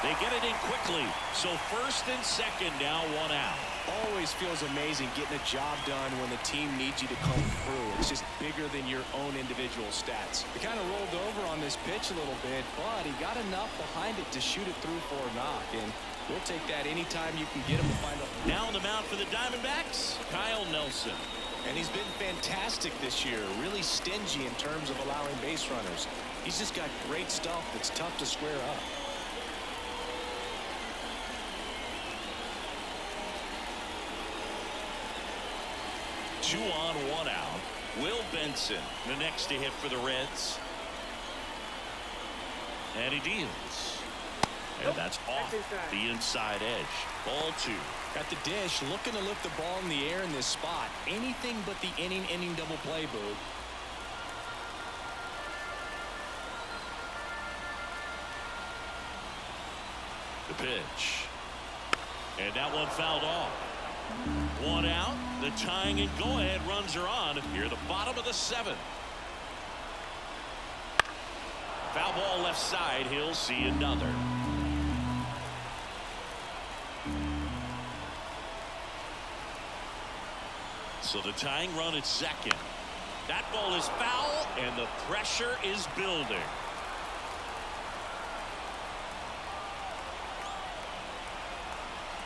They get it in quickly. So first and second, now one out. Always feels amazing getting a job done when the team needs you to come through. It's just bigger than your own individual stats. He kind of rolled over on this pitch a little bit, but he got enough behind it to shoot it through for a knock. And we'll take that anytime you can get him to find a... Now on the mound for the Diamondbacks, Kyle Nelson. And he's been fantastic this year. Really stingy in terms of allowing base runners. He's just got great stuff that's tough to square up. Two on, one out. Will Benson, the next to hit for the Reds. And he deals. And that's off the inside edge. Ball two. Got the dish, looking to lift the ball in the air in this spot. Anything but the inning double play, Boo. The pitch. And that one fouled off. One out. The tying and go-ahead runs are on here at the bottom of the seventh. Foul ball left side. He'll see another. So the tying run at second. That ball is foul, and the pressure is building.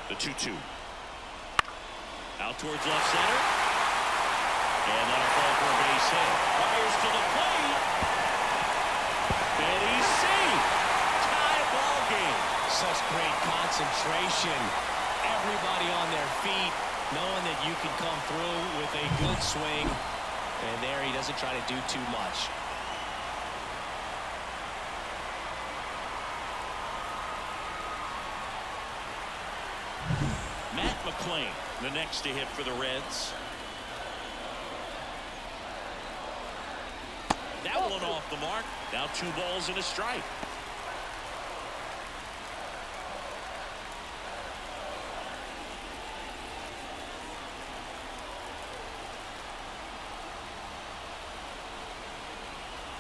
The 2-2. Out towards left center. And that'll fall for a base hit. Fires to the plate. And he's safe. Tie ball game. Such great concentration. Everybody on their feet, knowing that you can come through with a good swing. And there he doesn't try to do too much. Matt McClain, the next to hit for the Reds. That one off the mark. Now 2 balls and a strike.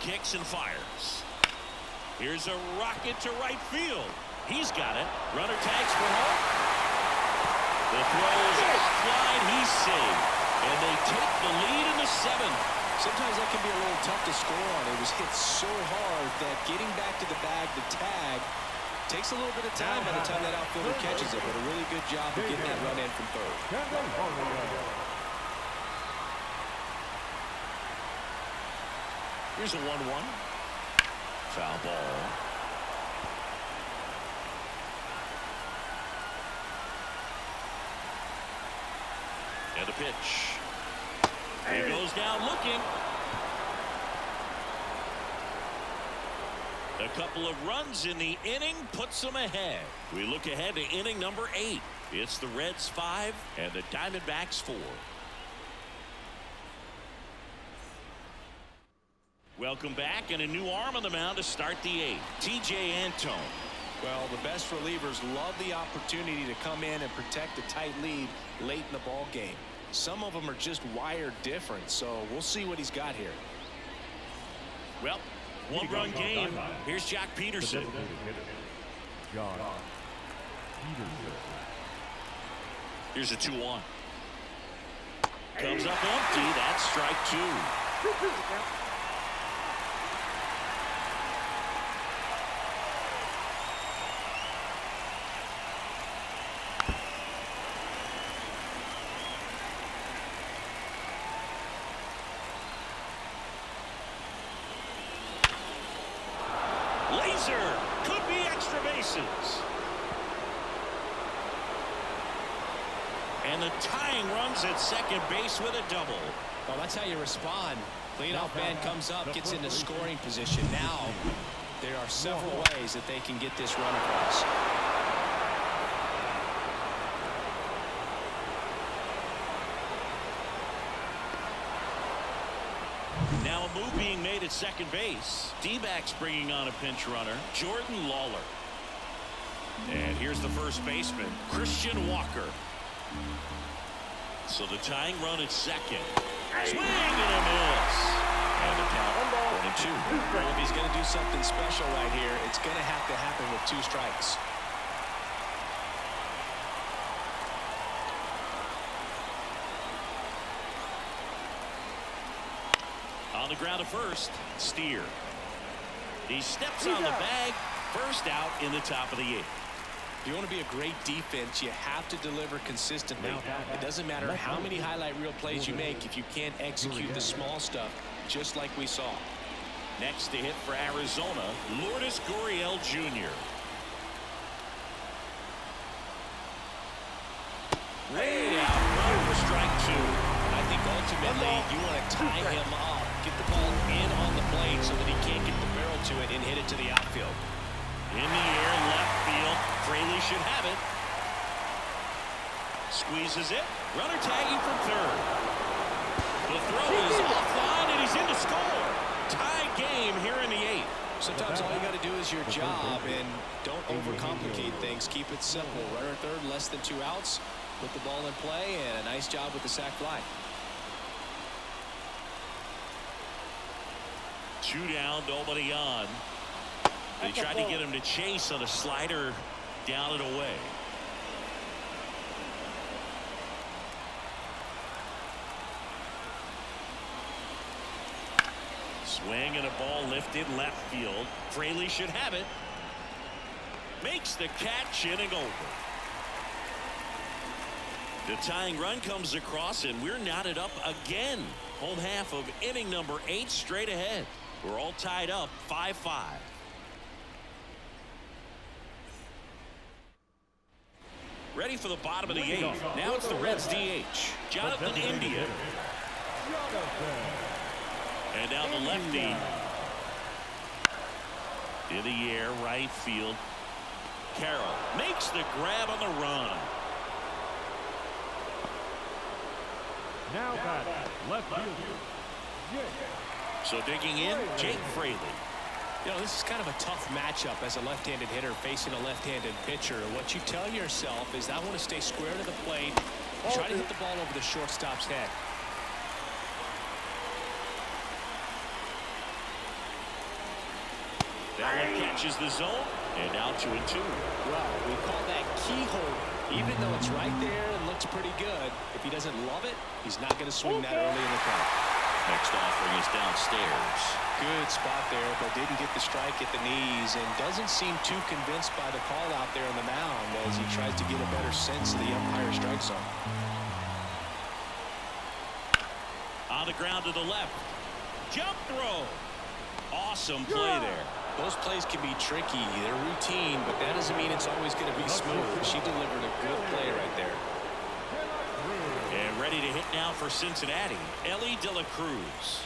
Kicks and fires. Here's a rocket to right field. He's got it. Runner tags for home. The throw is offline. He's saved. And they take the lead in the 7th. Sometimes that can be a little tough to score on. It was hit so hard that getting back to the bag, the tag, takes a little bit of time by the time that outfielder catches it. But a really good job of getting that run in from third. Here's a 1-1. Foul ball. And a pitch. He goes down looking. A couple of runs in the inning puts them ahead. We look ahead to inning number 8. It's the Reds 5 and the Diamondbacks 4. Welcome back, and a new arm on the mound to start the 8th. TJ Antone. Well, the best relievers love the opportunity to come in and protect a tight lead late in the ball game. Some of them are just wired different, so we'll see what he's got here. Well, one-run game. Here's Jack Peterson. John Peterson. Here's a 2-1. Comes up empty. That's strike 2. 2-2 the count. Laser. Could be extra bases. And the tying runs at second base with a double. Well, that's how you respond. Leadoff man comes up, gets into scoring position. Now, there are several ways that they can get this run across. Now a move being made at second base. D-backs bringing on a pinch runner, Jordan Lawler. And here's the first baseman, Christian Walker. So the tying run at second. Swing and a miss. And the count 1-2. Well, if he's going to do something special right here, it's going to have to happen with 2 strikes. On the ground to first, Steer. He steps on the bag. First out in the top of the 8th. If you want to be a great defense, you have to deliver consistently. It doesn't matter how many highlight reel plays you make if you can't execute the small stuff, just like we saw. Next to hit for Arizona, Lourdes Gurriel Jr. Way out for strike 2. I think ultimately you want to tie him up, get the ball in on the plate so that he can't get the barrel to it and hit it to the outfield. In the air, left field. Fraley should have it. Squeezes it. Runner tagging from third. The throw is offline, and he's in to score. Tie game here in the 8th. Sometimes all you got to do is your job, and don't overcomplicate things. Keep it simple. Runner third, less than 2 outs. Put the ball in play, and a nice job with the sac fly. 2 down, nobody on. They tried to get him to chase on a slider down and away. Swing and a ball lifted left field. Fraley should have it. Makes the catch, inning over. The tying run comes across, and we're knotted up again. Home half of inning number 8 straight ahead. We're all tied up 5-5. Ready for the bottom of the 8th. Now it's the Reds DH, Jonathan India. And now the lefty. In the air, right field. Carroll makes the grab on the run. Now back, left fielder, Jake. So digging in, Jake Fraley. You know, this is kind of a tough matchup as a left-handed hitter facing a left-handed pitcher. What you tell yourself is, I want to stay square to the plate, try to hit the ball over the shortstop's head. That one catches the zone, and now 2-2. Well, we call that keyhole. Even though it's right there and looks pretty good, if he doesn't love it, he's not going to swing that early in the count. Next offering is downstairs. Good spot there, but didn't get the strike at the knees and doesn't seem too convinced by the call out there on the mound as he tries to get a better sense of the umpire's strike zone. On the ground to the left. Jump throw. Awesome play there. Those plays can be tricky. They're routine, but that doesn't mean it's always going to be smooth. She delivered a good play right there. And ready to hit now for Cincinnati, Ellie De La Cruz.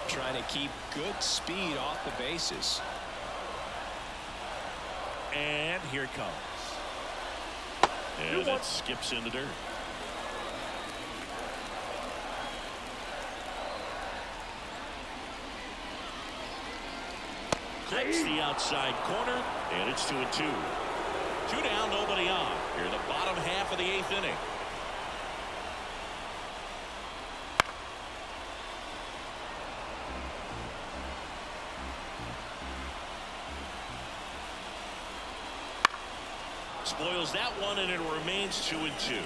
Trying to keep good speed off the bases. And here it comes. And it skips in the dirt. Clips the outside corner, and it's 2-2. 2 down, nobody on. Here in the bottom half of the 8th inning. spoils that one, and it remains 2-2.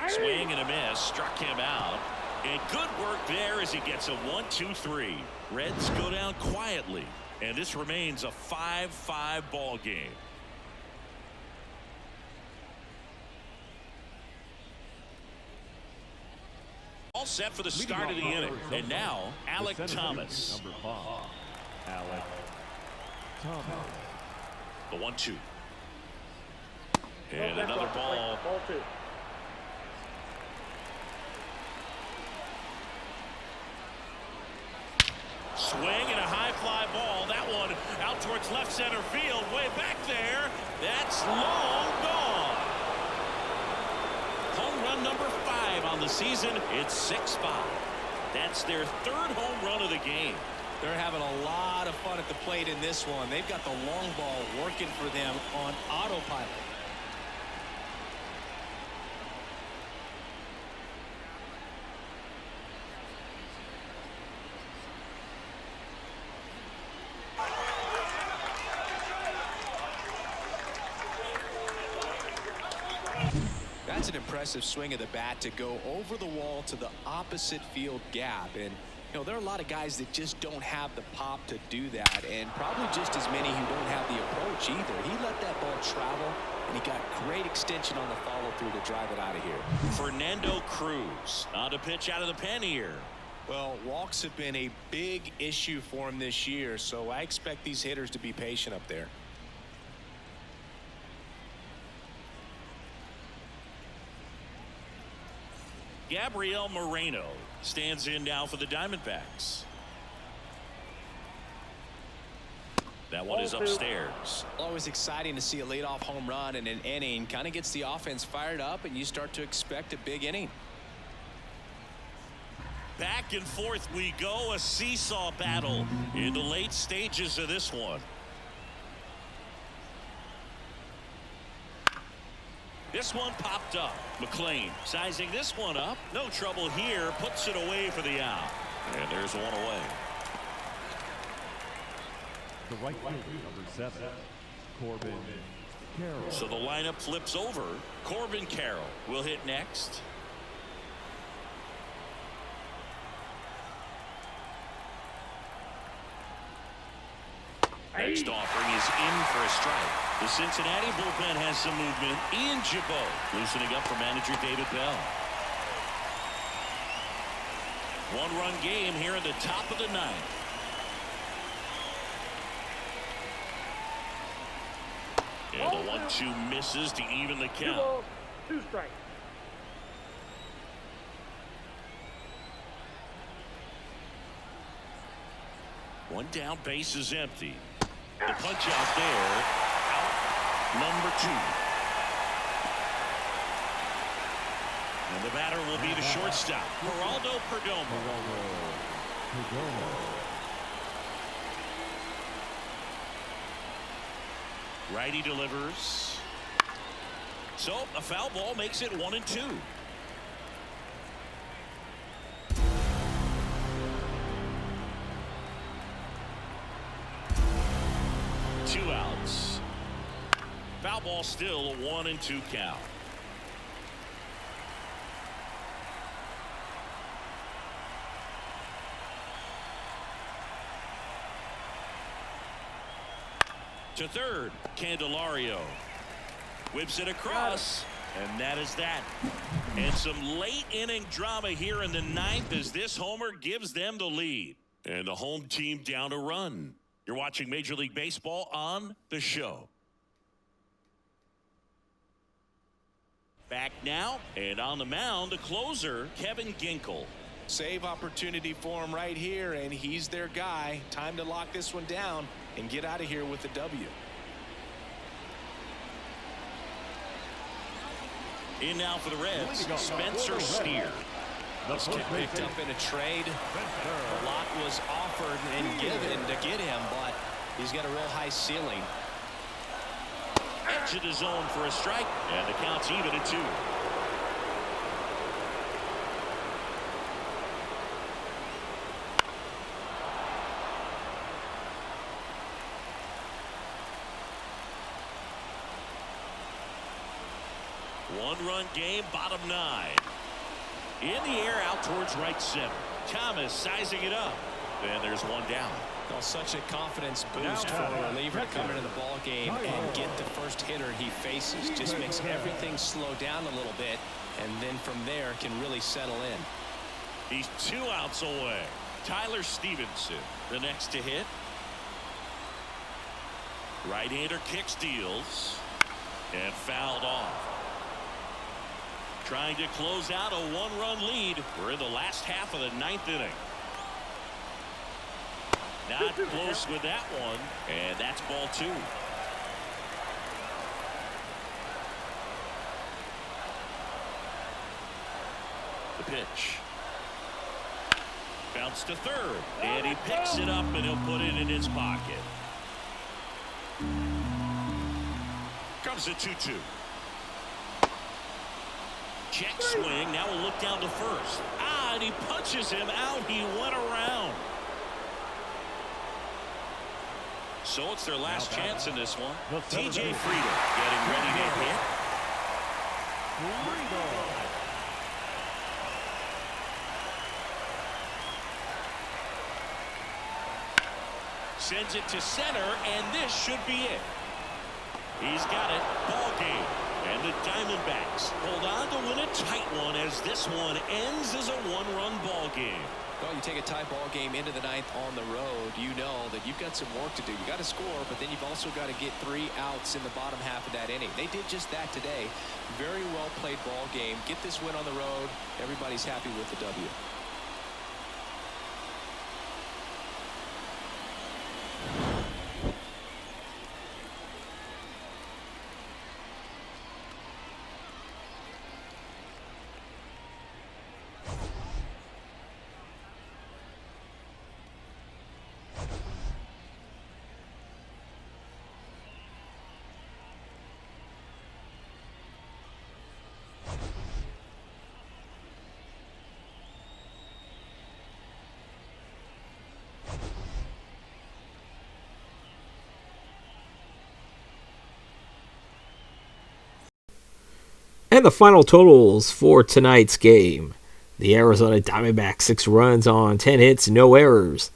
Swing and a miss, struck him out. And good work there as he gets a 1-2-3. Reds go down quietly, and this remains a 5-5 ball game. All set for the start of the inning. And now, Alec Thomas. Number 5, Alec Thomas. The 1-2. And another ball. Ball 2. Swing and a high fly ball. That one out towards left center field. Way back there. That's long gone. Home run number 5 on the season. It's 6-5. That's their 3rd home run of the game. They're having a lot of fun at the plate in this one. They've got the long ball working for them on autopilot. That's an impressive swing of the bat to go over the wall to the opposite field gap. And, you know, there are a lot of guys that just don't have the pop to do that, and probably just as many who don't have the approach either. He let that ball travel, and he got great extension on the follow-through to drive it out of here. Fernando Cruz on to pitch out of the pen here. Well, walks have been a big issue for him this year, so I expect these hitters to be patient up there. Gabriel Moreno stands in now for the Diamondbacks. That one is upstairs. Always exciting to see a leadoff home run in an inning. Kind of gets the offense fired up, and you start to expect a big inning. Back and forth we go, a seesaw battle in the late stages of this one. This one popped up. McLean sizing this one up. No trouble here. Puts it away for the out. And there's one away. The right fielder, number 7, Corbin Carroll. So the lineup flips over. Corbin Carroll will hit next. Next offering is in for a strike. The Cincinnati bullpen has some movement. Ian Gibaut loosening up for manager David Bell. 1-run game here in the top of the 9th. And the 1-2 misses to even the 2 count. balls, 2 strikes. One down, base is empty. The punch out there. Out number 2. And the batter will be the shortstop, Geraldo Perdomo. Righty delivers. So a foul ball makes it 1-2. Two outs. Foul ball still a 1-2 count. To third, Candelario whips it across, and that is that. And some late inning drama here in the 9th as this homer gives them the lead. And the home team down a run. You're watching Major League Baseball on the show. Back now, and on the mound, the closer, Kevin Ginkel. Save opportunity for him right here, and he's their guy. Time to lock this one down and get out of here with the W. In now for the Reds, Spencer Steer. This kid picked up in a trade. A lot was offered and given to get him, but he's got a real high ceiling. Edge of the zone for a strike, and the count's even at 2. One-run game, bottom 9. In the air, out towards right center. Thomas sizing it up. And there's one down. Well, such a confidence boost for a reliever to come into the ball game and get the first hitter he faces. Just makes everything slow down a little bit, and then from there can really settle in. He's 2 outs away. Tyler Stevenson, the next to hit. Right-hander kick steals and fouled off. Trying to close out a 1-run lead. We're in the last half of the 9th inning. Not close with that one, and that's ball 2. The pitch. Bounce to third, and he picks it up, and he'll put it in his pocket. Comes a 2-2. Check swing. Now we'll look down to first. And he punches him out. He went around. So it's their last chance in this one. TJ Friedel getting ready to hit. Sends it to center, and this should be it. He's got it. Ball game. And the Diamondbacks hold on to win a tight one as this one ends as a 1-run ball game. Well, you take a tie ball game into the 9th on the road, you know that you've got some work to do. You got to score, but then you've also got to get 3 outs in the bottom half of that inning. They did just that today. Very well played ball game. Get this win on the road. Everybody's happy with the W. And the final totals for tonight's game. The Arizona Diamondbacks 6 runs on 10 hits, no errors.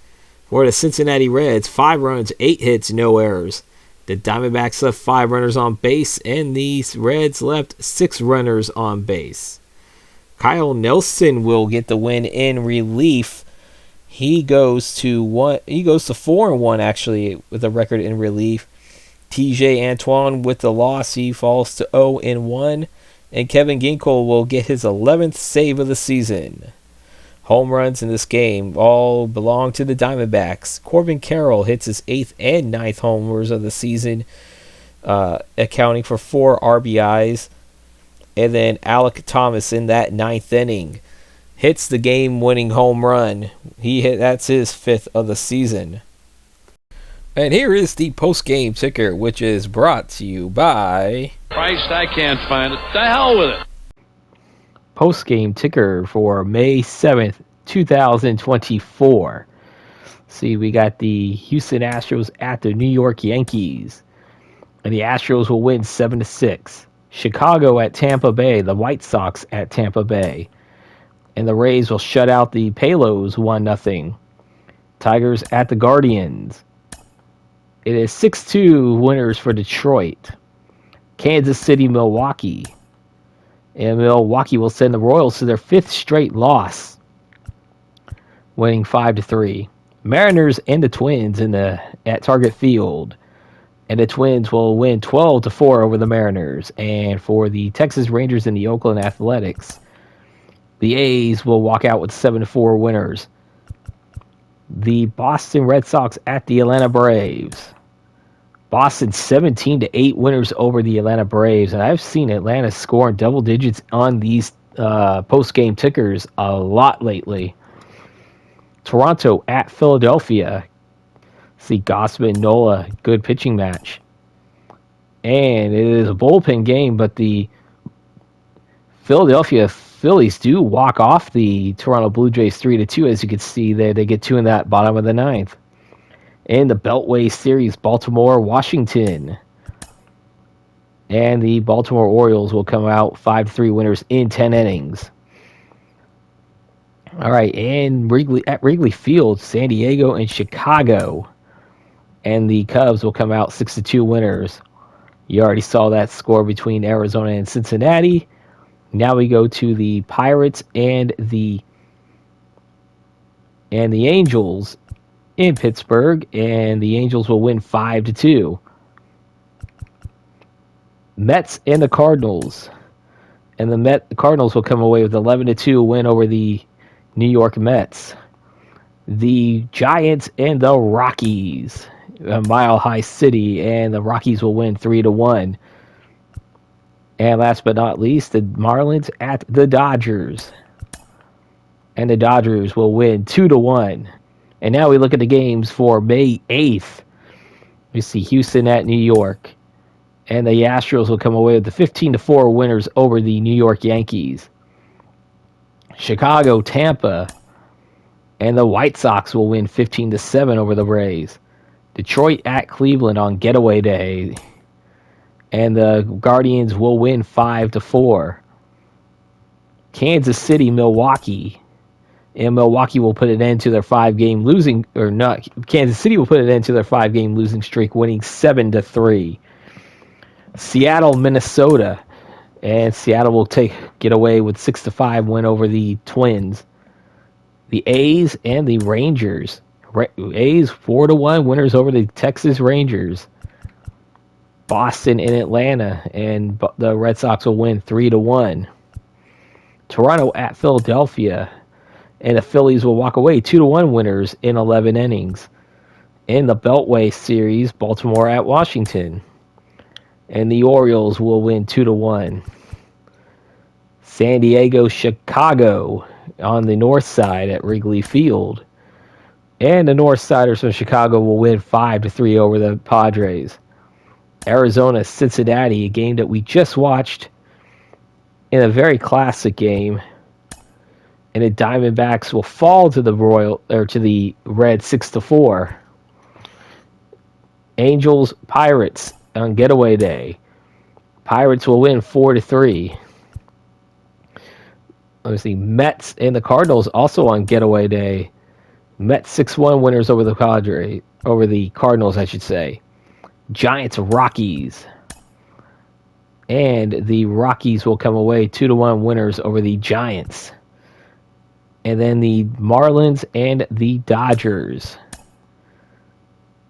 For the Cincinnati Reds, 5 runs, 8 hits, no errors. The Diamondbacks left 5 runners on base, and the Reds left 6 runners on base. Kyle Nelson will get the win in relief. He goes to 4-1 actually with a record in relief. TJ Antoine with the loss, he falls to 0-1. And Kevin Ginkel will get his 11th save of the season. Home runs in this game all belong to the Diamondbacks. Corbin Carroll hits his 8th and 9th homers of the season, accounting for 4 RBIs. And then Alec Thomas in that 9th inning hits the game-winning home run. That's his 5th of the season. And here is the post-game ticker, which is brought to you by... Christ, I can't find it. The hell with it. Post-game ticker for May 7th, 2024. See, we got the Houston Astros at the New York Yankees. And the Astros will win 7-6. Chicago at Tampa Bay, the White Sox at Tampa Bay. And the Rays will shut out the Palos 1-0. Tigers at the Guardians. It is 6-2 winners for Detroit. Kansas City, Milwaukee. And Milwaukee will send the Royals to their 5th straight loss, winning 5-3. Mariners and the Twins at Target Field. And the Twins will win 12-4 over the Mariners. And for the Texas Rangers and the Oakland Athletics, the A's will walk out with 7-4 winners. The Boston Red Sox at the Atlanta Braves. Boston 17-8 winners over the Atlanta Braves. And I've seen Atlanta scoring double digits on these post-game tickers a lot lately. Toronto at Philadelphia. See Gausman, Nola, good pitching match. And it is a bullpen game, but the Philadelphia Phillies do walk off the Toronto Blue Jays 3-2, as you can see there. They get 2 in that bottom of the 9th. In the Beltway Series, Baltimore, Washington. And the Baltimore Orioles will come out 5-3 winners in 10 innings. All right, and at Wrigley Field, San Diego and Chicago. And the Cubs will come out 6-2 winners. You already saw that score between Arizona and Cincinnati. Now we go to the Pirates and the Angels in Pittsburgh, and the Angels will win 5-2. Mets and the Cardinals. And the Cardinals will come away with 11-2 win over the New York Mets. The Giants and the Rockies. Mile High City, and the Rockies will win 3-1. And last but not least, the Marlins at the Dodgers. And the Dodgers will win 2-1. And now we look at the games for May 8th. We see Houston at New York. And the Astros will come away with the 15-4 winners over the New York Yankees. Chicago, Tampa. And the White Sox will win 15-7 over the Braves. Detroit at Cleveland on getaway day. And the Guardians will win 5-4. Kansas City, Milwaukee. And Milwaukee will put an end to their 5-game losing, or not, Kansas City will put an end to their 5-game losing streak, winning 7-3. Seattle, Minnesota. And Seattle will get away with 6-5 win over the Twins. The A's and the Rangers. A's 4-1 winners over the Texas Rangers. Boston and Atlanta, and the Red Sox will win 3-1. Toronto at Philadelphia, and the Phillies will walk away 2-1 winners in 11 innings. In the Beltway series, Baltimore at Washington, and the Orioles will win 2-1. San Diego, Chicago on the north side at Wrigley Field. And the North Siders from Chicago will win 5-3 over the Padres. Arizona, Cincinnati, a game that we just watched in a very classic game. And the Diamondbacks will fall to the Reds 6-4. Angels, Pirates on getaway day. Pirates will win 4-3. Let's see, Mets and the Cardinals also on getaway day. Mets 6-1 winners over the Cardinals, I should say. Giants, Rockies. And the Rockies will come away 2-1 winners over the Giants. And then the Marlins and the Dodgers.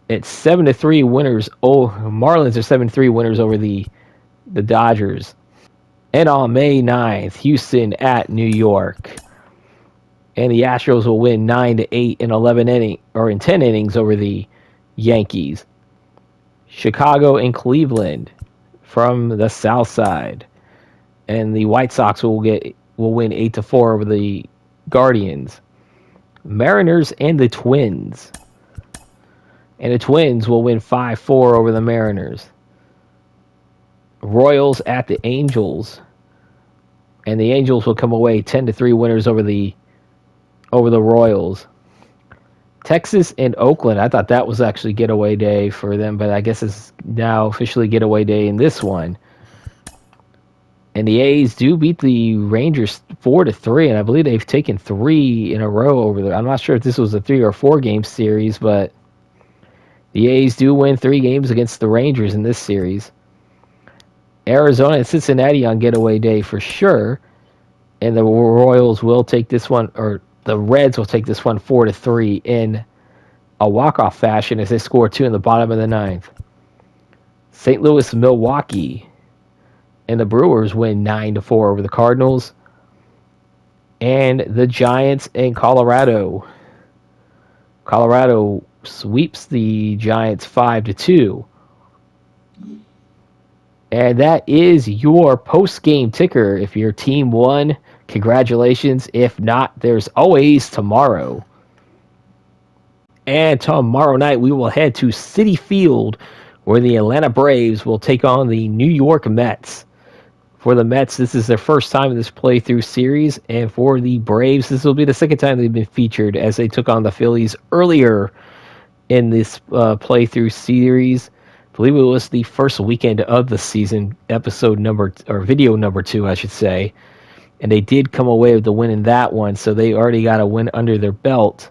It's 7-3 winners. Marlins are 7-3 winners over the Dodgers. And on May 9th, Houston at New York. And the Astros will win 9-8 in 10 innings over the Yankees. Chicago and Cleveland from the south side. And the White Sox will win 8-4 over the Guardians. Mariners and the Twins. And the Twins will win 5-4 over the Mariners. Royals at the Angels. And the Angels will come away 10-3 winners over the Royals. Texas and Oakland, I thought that was actually getaway day for them, but I guess it's now officially getaway day in this one. And the A's do beat the Rangers 4-3, and I believe they've taken 3 in a row over there. I'm not sure if this was a 3 or 4 game series, but the A's do win 3 games against the Rangers in this series. Arizona and Cincinnati on getaway day for sure, and the Royals will take this one, or the Reds will take this one 4-3 in a walk-off fashion as they score 2 in the bottom of the 9th. St. Louis, Milwaukee, and the Brewers win 9-4 over the Cardinals. And the Giants and Colorado. Colorado sweeps the Giants 5-2. And that is your post-game ticker. If your team won, congratulations. If not, there's always tomorrow. And tomorrow night, we will head to Citi Field, where the Atlanta Braves will take on the New York Mets. For the Mets, this is their first time in this playthrough series. And for the Braves, this will be the second time they've been featured, as they took on the Phillies earlier in this playthrough series. believe it was the first weekend of the season, video number 2, I should say. And they did come away with the win in that one, so they already got a win under their belt.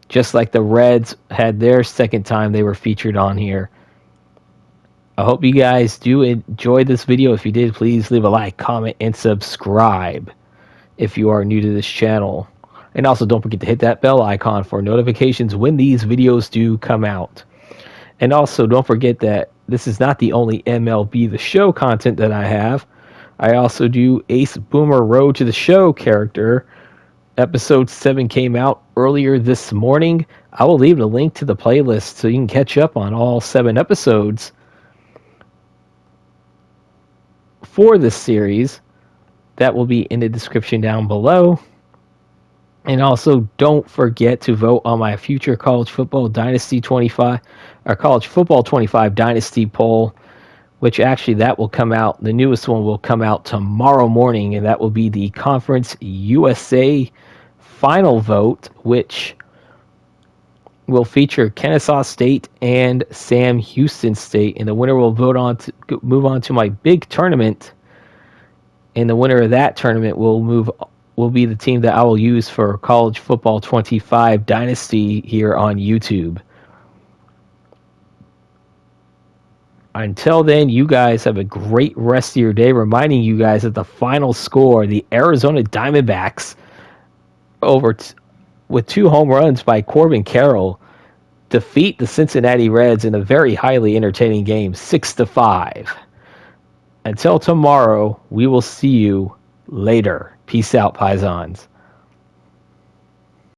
Just like the Reds had their second time they were featured on here. I hope you guys do enjoy this video. If you did, please leave a like, comment, and subscribe if you are new to this channel. And also don't forget to hit that bell icon for notifications when these videos do come out. And also don't forget that this is not the only MLB The Show content that I have. I also do Ace Boomer Road to the Show character. Episode 7 came out earlier this morning. I will leave the link to the playlist so you can catch up on all 7 episodes for this series. That will be in the description down below. And also don't forget to vote on my future College Football Dynasty 25 or College Football 25 Dynasty poll, which actually that will come out. The newest one will come out tomorrow morning, and that will be the Conference USA final vote, which will feature Kennesaw State and Sam Houston State, and the winner will move on to my big tournament. And the winner of that tournament will be the team that I will use for College Football 25 Dynasty here on YouTube. Until then, you guys have a great rest of your day. Reminding you guys that the final score, the Arizona Diamondbacks with 2 home runs by Corbin Carroll, defeat the Cincinnati Reds in a very highly entertaining game, 6-5. Until tomorrow, we will see you later. Peace out, Paisans.